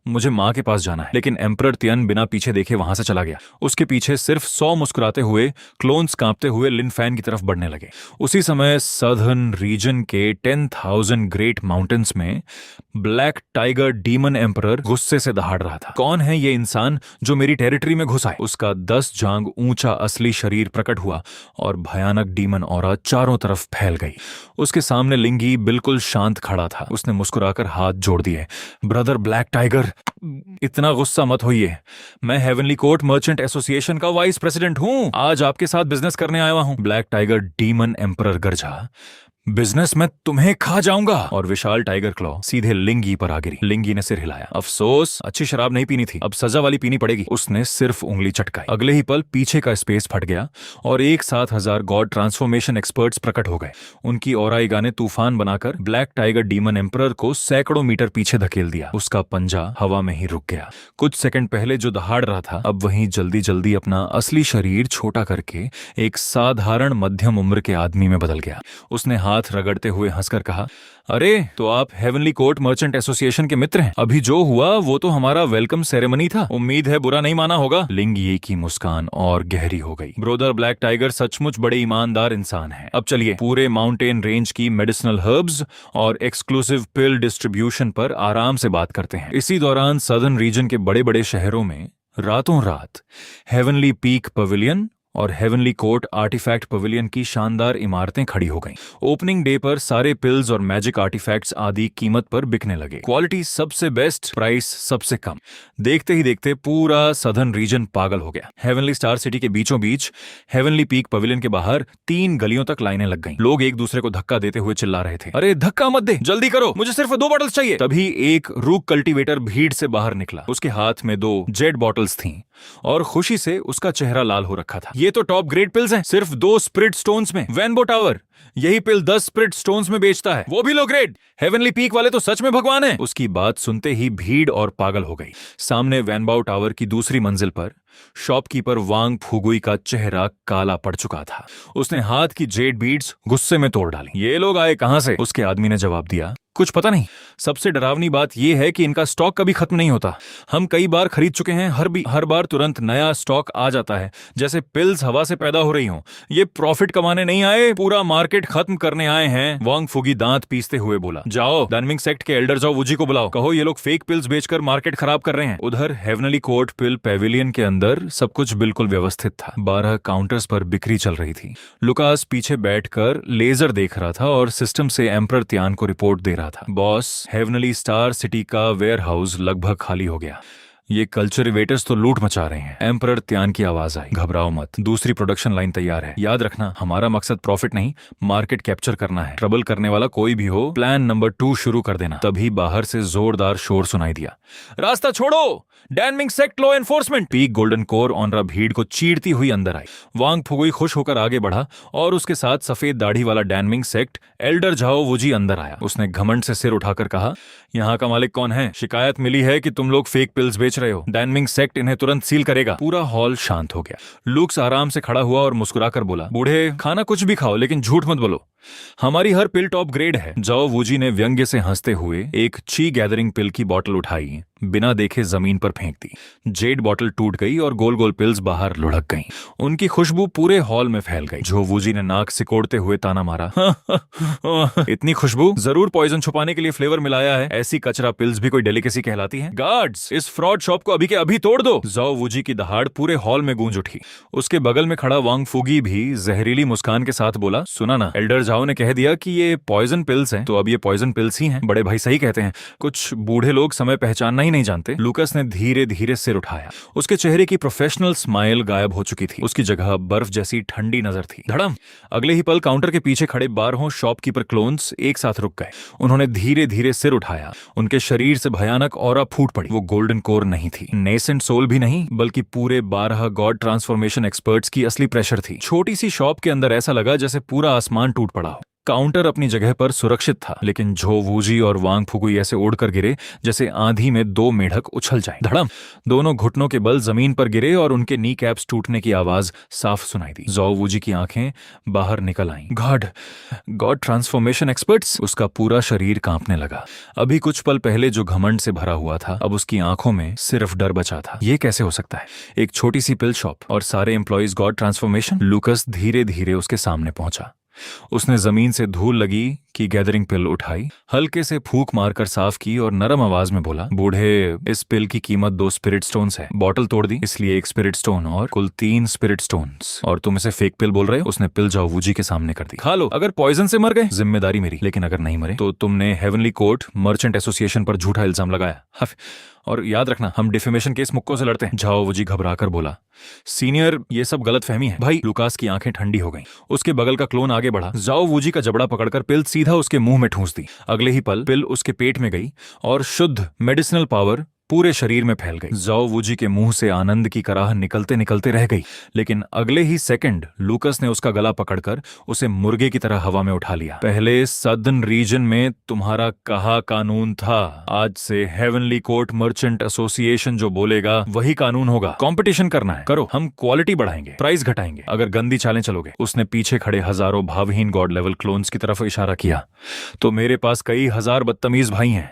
मुझे माँ के पास जाना है। लेकिन एम्परर तियन बिना पीछे देखे वहां से चला गया। उसके पीछे सिर्फ 100 मुस्कुराते हुए क्लोन्स कांपते हुए लिन फैन की तरफ बढ़ने लगे। उसी समय सदर्न रीजन के 10,000 ग्रेट माउंटेन्स में ब्लैक टाइगर डीमन एम्परर गुस्से से दहाड़ रहा था। कौन है ये इंसान जो मेरी टेरिटरी में घुसा है? उसका 10 जांग ऊंचा असली शरीर प्रकट हुआ और भयानक डीमन ऑरा चारों तरफ फैल गई। उसके सामने लिंगी बिल्कुल शांत खड़ा था। उसने मुस्कुराकर हाथ जोड़ दिए। ब्रदर ब्लैक टाइगर, इतना गुस्सा मत होइए। मैं हेवनली कोर्ट मर्चेंट एसोसिएशन का वाइस प्रेसिडेंट हूं। आज आपके साथ बिजनेस करने आया हूं। ब्लैक टाइगर डीमन एम्परर गरजा, बिजनेस में तुम्हें खा जाऊंगा। और विशाल टाइगर क्लॉ सीधे लिंगी पर आ गिरी। लिंगी ने सिर हिलाया। अफसोस, अच्छी शराब नहीं पीनी थी, अब सजा वाली पीनी पड़ेगी। उसने सिर्फ उंगली चटकाई। अगले ही पल पीछे का स्पेस फट गया और एक साथ 1000 गॉड ट्रांसफॉर्मेशन एक्सपर्ट्स प्रकट हो गए। उनकी ओराइगा ने तूफान बनाकर ब्लैक टाइगर डीमन एम्परर को सैकड़ों मीटर पीछे धकेल दिया। उसका पंजा हवा में ही रुक गया। कुछ सेकंड पहले जो दहाड़ रहा था, अब वहीं जल्दी जल्दी अपना असली शरीर छोटा करके एक साधारण मध्यम उम्र के आदमी में बदल गया। उसने हाथ रगड़ते हुए हंसकर कहा, अरे तो आप हेवनली कोर्ट मर्चेंट एसोसिएशन के मित्र हैं। अभी जो हुआ वो तो हमारा वेलकम सेरेमनी था। उम्मीद है बुरा नहीं माना होगा। लिंगी की मुस्कान और गहरी हो गई। ब्रोदर ब्लैक टाइगर सचमुच बड़े ईमानदार इंसान हैं। अब चलिए पूरे माउंटेन रेंज की मेडिसिनल हर्ब्स और एक्सक्लूसिव पिल डिस्ट्रीब्यूशन पर आराम से बात करते हैं। इसी दौरान सदर्न रीजन के बड़े बड़े शहरों में रातों रात हेवनली पीक पवेलियन और हेवनली कोर्ट आर्टिफैक्ट पवेलियन की शानदार इमारतें खड़ी हो गईं। ओपनिंग डे पर सारे पिल्स और मैजिक आर्टिफैक्ट्स आदि कीमत पर बिकने लगे। क्वालिटी सबसे बेस्ट, प्राइस सबसे कम। देखते ही देखते पूरा सदर्न रीजन पागल हो गया। हेवनली स्टार सिटी के बीचों बीच हेवनली पीक पवेलियन के बाहर 3 गलियों तक लाइनें लग गईं। लोग एक दूसरे को धक्का देते हुए चिल्ला रहे थे, अरे धक्का मत दे, जल्दी करो, मुझे सिर्फ 2 बॉटल्स चाहिए। तभी एक रूक कल्टीवेटर भीड़ से बाहर निकला। उसके हाथ में 2 जेड बॉटल्स थीं और खुशी से उसका चेहरा लाल हो रखा था। ये तो टॉप ग्रेड पिल्स हैं, सिर्फ 2 स्पिरिट स्टोन्स में। वेनबो टावर यही पिल 10 स्पिरिट स्टोन्स में बेचता है, वो भी लो ग्रेड। हेवनली पीक वाले तो सच में भगवान हैं। उसकी बात सुनते ही भीड़ और पागल हो गई। सामने वैनबाउ टावर की दूसरी मंजिल पर शॉपकीपर वांग फुगुई का चेहरा काला पड़ चुका था। उसने हाथ की जेड बीड्स गुस्से में तोड़ डाली। ये लोग आए कहां से? उसके आदमी ने जवाब दिया, कुछ पता नहीं। सबसे डरावनी बात यह है कि इनका स्टॉक कभी खत्म नहीं होता। हम कई बार खरीद चुके हैं, हर बार तुरंत नया स्टॉक आ जाता है, जैसे पिल्स हवा से पैदा हो रही हों। ये प्रॉफिट कमाने नहीं आए, पूरा मार्केट खत्म करने आए हैं। वांग फुगी दांत पीसते हुए बोला, जाओ दानमिंग सेक्ट के एल्डर जाओ वुजी को बुलाओ, कहो ये लोग फेक पिल्स बेचकर मार्केट खराब कर रहे हैं। उधर हेवनली कोर्ट पिल पेविलियन के अंदर सब कुछ बिल्कुल व्यवस्थित था। 12 काउंटर्स पर बिक्री चल रही थी। लुकास पीछे बैठकर लेजर देख रहा था और सिस्टम से एम्परर त्यान को रिपोर्ट दे रहा था। बॉस, हेवनली स्टार सिटी का वेयरहाउस लगभग खाली हो गया। ये कल्चरिवेटर्स तो लूट मचा रहे हैं। एम्परर त्यान की आवाज आई, घबराओ मत, दूसरी प्रोडक्शन लाइन तैयार है। याद रखना, हमारा मकसद प्रॉफिट नहीं, मार्केट कैप्चर करना है। ट्रबल करने वाला कोई भी हो, प्लान नंबर 2 शुरू कर देना। तभी बाहर से जोरदार शोर सुनाई दिया, रास्ता छोड़ो, Danming sect law enforcement. Peak golden core ऑनरा भीड़ को चीरती हुई अंदर आई। वांग फुगुई खुश होकर आगे बढ़ा और उसके साथ सफेद दाढ़ी वाला डैनमिंग सेक्ट एल्डर झाओ वुजी अंदर आया। उसने घमंड से सिर उठाकर कहा, यहाँ का मालिक कौन है? शिकायत मिली है कि तुम लोग फेक पिल्स बेच बेच रहे हो? डायनमिंग सेक्ट इन्हें तुरंत सील करेगा। पूरा हॉल शांत हो गया। लूक्स आराम से खड़ा हुआ और मुस्कुराकर बोला, बूढ़े, खाना कुछ भी खाओ लेकिन झूठ मत बोलो। हमारी हर पिल टॉप ग्रेड है। जाओ वूजी ने व्यंग्य से हंसते हुए एक ची गैदरिंग पिल की बोतल उठाई, बिना देखे जमीन पर फेंक दी। जेड बोतल टूट गई और गोल गोल पिल्स बाहर लुढ़क गईं। उनकी खुशबू पूरे हॉल में फैल गई। जो वूजी ने नाक सिकोड़ते हुए ताना मारा, इतनी खुशबू? जरूर पॉइजन छुपाने के लिए फ्लेवर मिलाया है। ऐसी कचरा पिल्स भी कोई डेलिकेसी कहलाती है? गार्ड्स, इस फ्रॉड शॉप को अभी के अभी तोड़ दो। जाओ वूजी की दहाड़ पूरे हॉल में गूंज उठी। उसके बगल में खड़ा वांग फूगी भी जहरीली मुस्कान के साथ बोला, सुना ना, एल्डर जाओ ने कह दिया कि ये पॉइजन पिल्स हैं, तो अब ये पॉइजन पिल्स ही हैं। बड़े भाई सही कहते हैं, कुछ बूढ़े लोग समय पहचानना ही नहीं जानते। लूकस ने धीरे धीरे सिर उठाया। उसके चेहरे की प्रोफेशनल स्माइल गायब हो चुकी थी। उसकी जगह बर्फ जैसी ठंडी नजर थी। धड़म! अगले ही पल काउंटर के पीछे खड़े 12 शॉपकीपर क्लोन्स एक साथ रुक गए। उन्होंने धीरे धीरे सिर उठाया। उनके शरीर से भयानक ऑरा फूट पड़ी। वो गोल्डन कोर नहीं थी, नेसेंट सोल भी नहीं, बल्कि पूरे 12 गॉड ट्रांसफॉर्मेशन एक्सपर्ट्स की असली प्रेशर थी। छोटी सी शॉप के अंदर ऐसा लगा जैसे पूरा आसमान टूट पड़ा हो। काउंटर अपनी जगह पर सुरक्षित था, लेकिन झो वूजी और वांग फुगुई ऐसे उड़कर गिरे जैसे आंधी में दो मेढक उछल जाएं। धड़म! दोनों घुटनों के बल जमीन पर गिरे और उनके नी कैप्स टूटने की आवाज साफ सुनाई दी। जो वूजी की आंखें बाहर निकल आईं। God, God transformation experts! उसका पूरा शरीर कांपने लगा। अभी कुछ पल पहले जो घमंड से भरा हुआ था, अब उसकी आंखों में सिर्फ डर बचा था। ये कैसे हो सकता है? एक छोटी सी पिल शॉप और सारे एम्प्लॉइज गॉड ट्रांसफॉर्मेशन? लूकस धीरे धीरे उसके सामने पहुंचा। उसने जमीन से धूल लगी की गैदरिंग पिल उठाई, हल्के से फूंक मारकर साफ की और नरम आवाज में बोला, बूढ़े, इस पिल की कीमत 2 स्पिरिट स्टोन्स है। बॉटल तोड़ दी, इसलिए 1 स्पिरिट स्टोन और कुल 3 स्पिरिट स्टोन्स। और तुम इसे फेक पिल बोल रहे हो? उसने पिल जाओ वूजी के सामने कर दी। खा लो, अगर पॉइजन से मर गए जिम्मेदारी मेरी, लेकिन अगर नहीं मरे तो तुमने हेवनली कोर्ट मर्चेंट एसोसिएशन पर झूठा इल्जाम लगाया। और याद रखना, हम डिफेमेशन केस मुक्कों से लड़ते हैं। जाओ वूजी घबराकर बोला, सीनियर, ये सब गलतफहमी है। भाई! लुकास की आंखें ठंडी हो गईं। उसके बगल का क्लोन आगे बढ़ा। जाओ वूजी का जबड़ा पकड़कर पिल सीधा उसके मुंह में ठूंस दी। अगले ही पल पिल उसके पेट में गई और शुद्ध मेडिसिनल पावर पूरे शरीर में फैल गई। जाओ वूजी के मुंह से आनंद की कराह निकलते निकलते रह गई, लेकिन अगले ही सेकंड लूकस ने उसका गला पकड़कर उसे मुर्गे की तरह हवा में उठा लिया। पहले सदर्न रीजन में तुम्हारा कहा कानून था, आज से हेवनली कोर्ट मर्चेंट एसोसिएशन जो बोलेगा वही कानून होगा। कंपटीशन करना है, करो, हम क्वालिटी बढ़ाएंगे, प्राइस घटाएंगे, अगर गंदी चालें चलोगे। उसने पीछे खड़े हजारों भावहीन गॉड लेवल क्लोन्स की तरफ इशारा किया। तो मेरे पास कई हजार बदतमीज भाई हैं,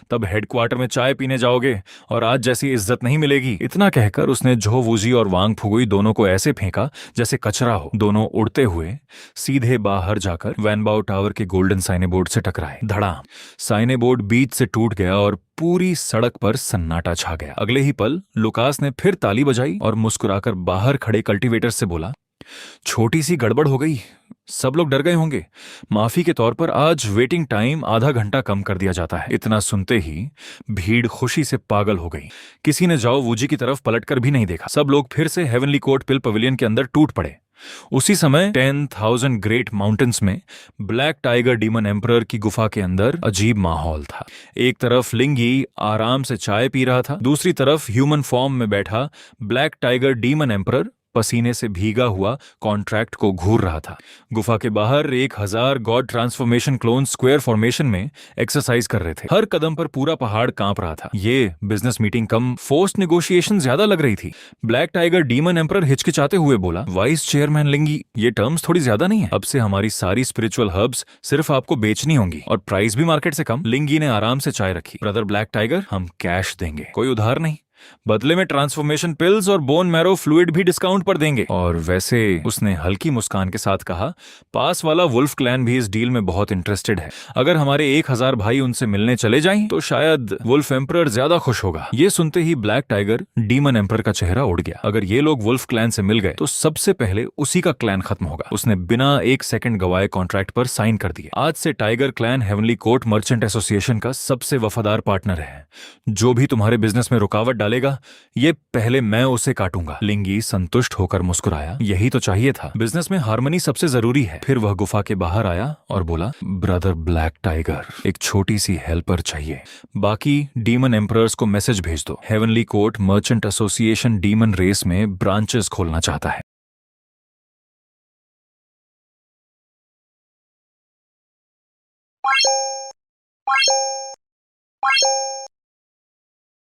तब हेडक्वार्टर में चाय पीने जाओगे और आज जैसी इज्जत नहीं मिलेगी। इतना कहकर उसने झो वूजी और वांग फुगुई दोनों को ऐसे फेंका जैसे कचरा हो। दोनों उड़ते हुए सीधे बाहर जाकर वैनबाओ टावर के गोल्डन साइने बोर्ड से टकराए। धड़ाम! साइने बोर्ड बीच से टूट गया और पूरी सड़क पर सन्नाटा छा गया। अगले ही पल लुकास ने फिर ताली बजाई और मुस्कुराकर बाहर खड़े कल्टीवेटर से बोला, छोटी सी गड़बड़ हो गई, सब लोग डर गए होंगे। माफी के तौर पर आज वेटिंग टाइम आधा घंटा कम कर दिया जाता है। इतना सुनते ही भीड़ खुशी से पागल हो गई। किसी ने जाओ वूजी की तरफ पलटकर भी नहीं देखा। सब लोग फिर से हेवनली कोर्ट पिल पवेलियन के अंदर टूट पड़े। उसी समय 10,000 ग्रेट माउंटेन्स में ब्लैक टाइगर डीमन एम्परर की गुफा के अंदर अजीब माहौल था। एक तरफ लिंगी आराम से चाय पी रहा था, दूसरी तरफ ह्यूमन फॉर्म में बैठा ब्लैक टाइगर डीमन एम्परर पसीने से भीगा हुआ कॉन्ट्रैक्ट को घूर रहा था। गुफा के बाहर 1000 God transformation clone square formation में एक्सरसाइज कर रहे थे। हर कदम पर पूरा पहाड़ कांप रहा था। ये बिजनेस मीटिंग कम फोर्स्ड नेगोशिएशन ज्यादा लग रही थी। ब्लैक टाइगर डीमन एम्परर हिचकिचाते हुए बोला, वाइस चेयरमैन लिंगी, ये टर्म्स थोड़ी ज्यादा नहीं है? अब से हमारी सारी स्पिरिचुअल हर्ब्स सिर्फ आपको बेचनी होंगी और प्राइस भी मार्केट से कम। लिंगी ने आराम से चाय रखी। ब्रदर ब्लैक टाइगर, हम कैश देंगे, कोई उधार नहीं। बदले में ट्रांसफॉर्मेशन पिल्स और बोन मैरो फ्लूइड भी डिस्काउंट पर देंगे। और वैसे, उसने हल्की मुस्कान के साथ कहा, पास वाला वुल्फ क्लैन भी इस डील में बहुत इंटरेस्टेड है। अगर हमारे 1000 भाई उनसे मिलने चले जाएं तो शायद वुल्फ एम्परर ज्यादा खुश होगा। ये सुनते ही ब्लैक टाइगर डीमन एम्परर का चेहरा उड़ गया। अगर ये लोग वुल्फ क्लैन से मिल गए तो सबसे पहले उसी का क्लैन खत्म होगा। उसने बिना एक सेकंड गवाए कॉन्ट्रैक्ट पर साइन कर दिया। आज से tiger clan heavenly court merchant association का सबसे वफादार पार्टनर है। जो भी तुम्हारे बिजनेस में रुकावट डालेगा, ये पहले मैं उसे काटूंगा। लिंगी संतुष्ट होकर मुस्कुराया। यही तो चाहिए था, बिजनेस में हार्मनी सबसे जरूरी है। फिर वह गुफा के बाहर आया और बोला, ब्रदर ब्लैक टाइगर, एक छोटी सी हेल्पर चाहिए। बाकी डीमन एम्परर्स को मैसेज भेज दो, heavenly court merchant association demon race में ब्रांचेस खोलना चाहता है।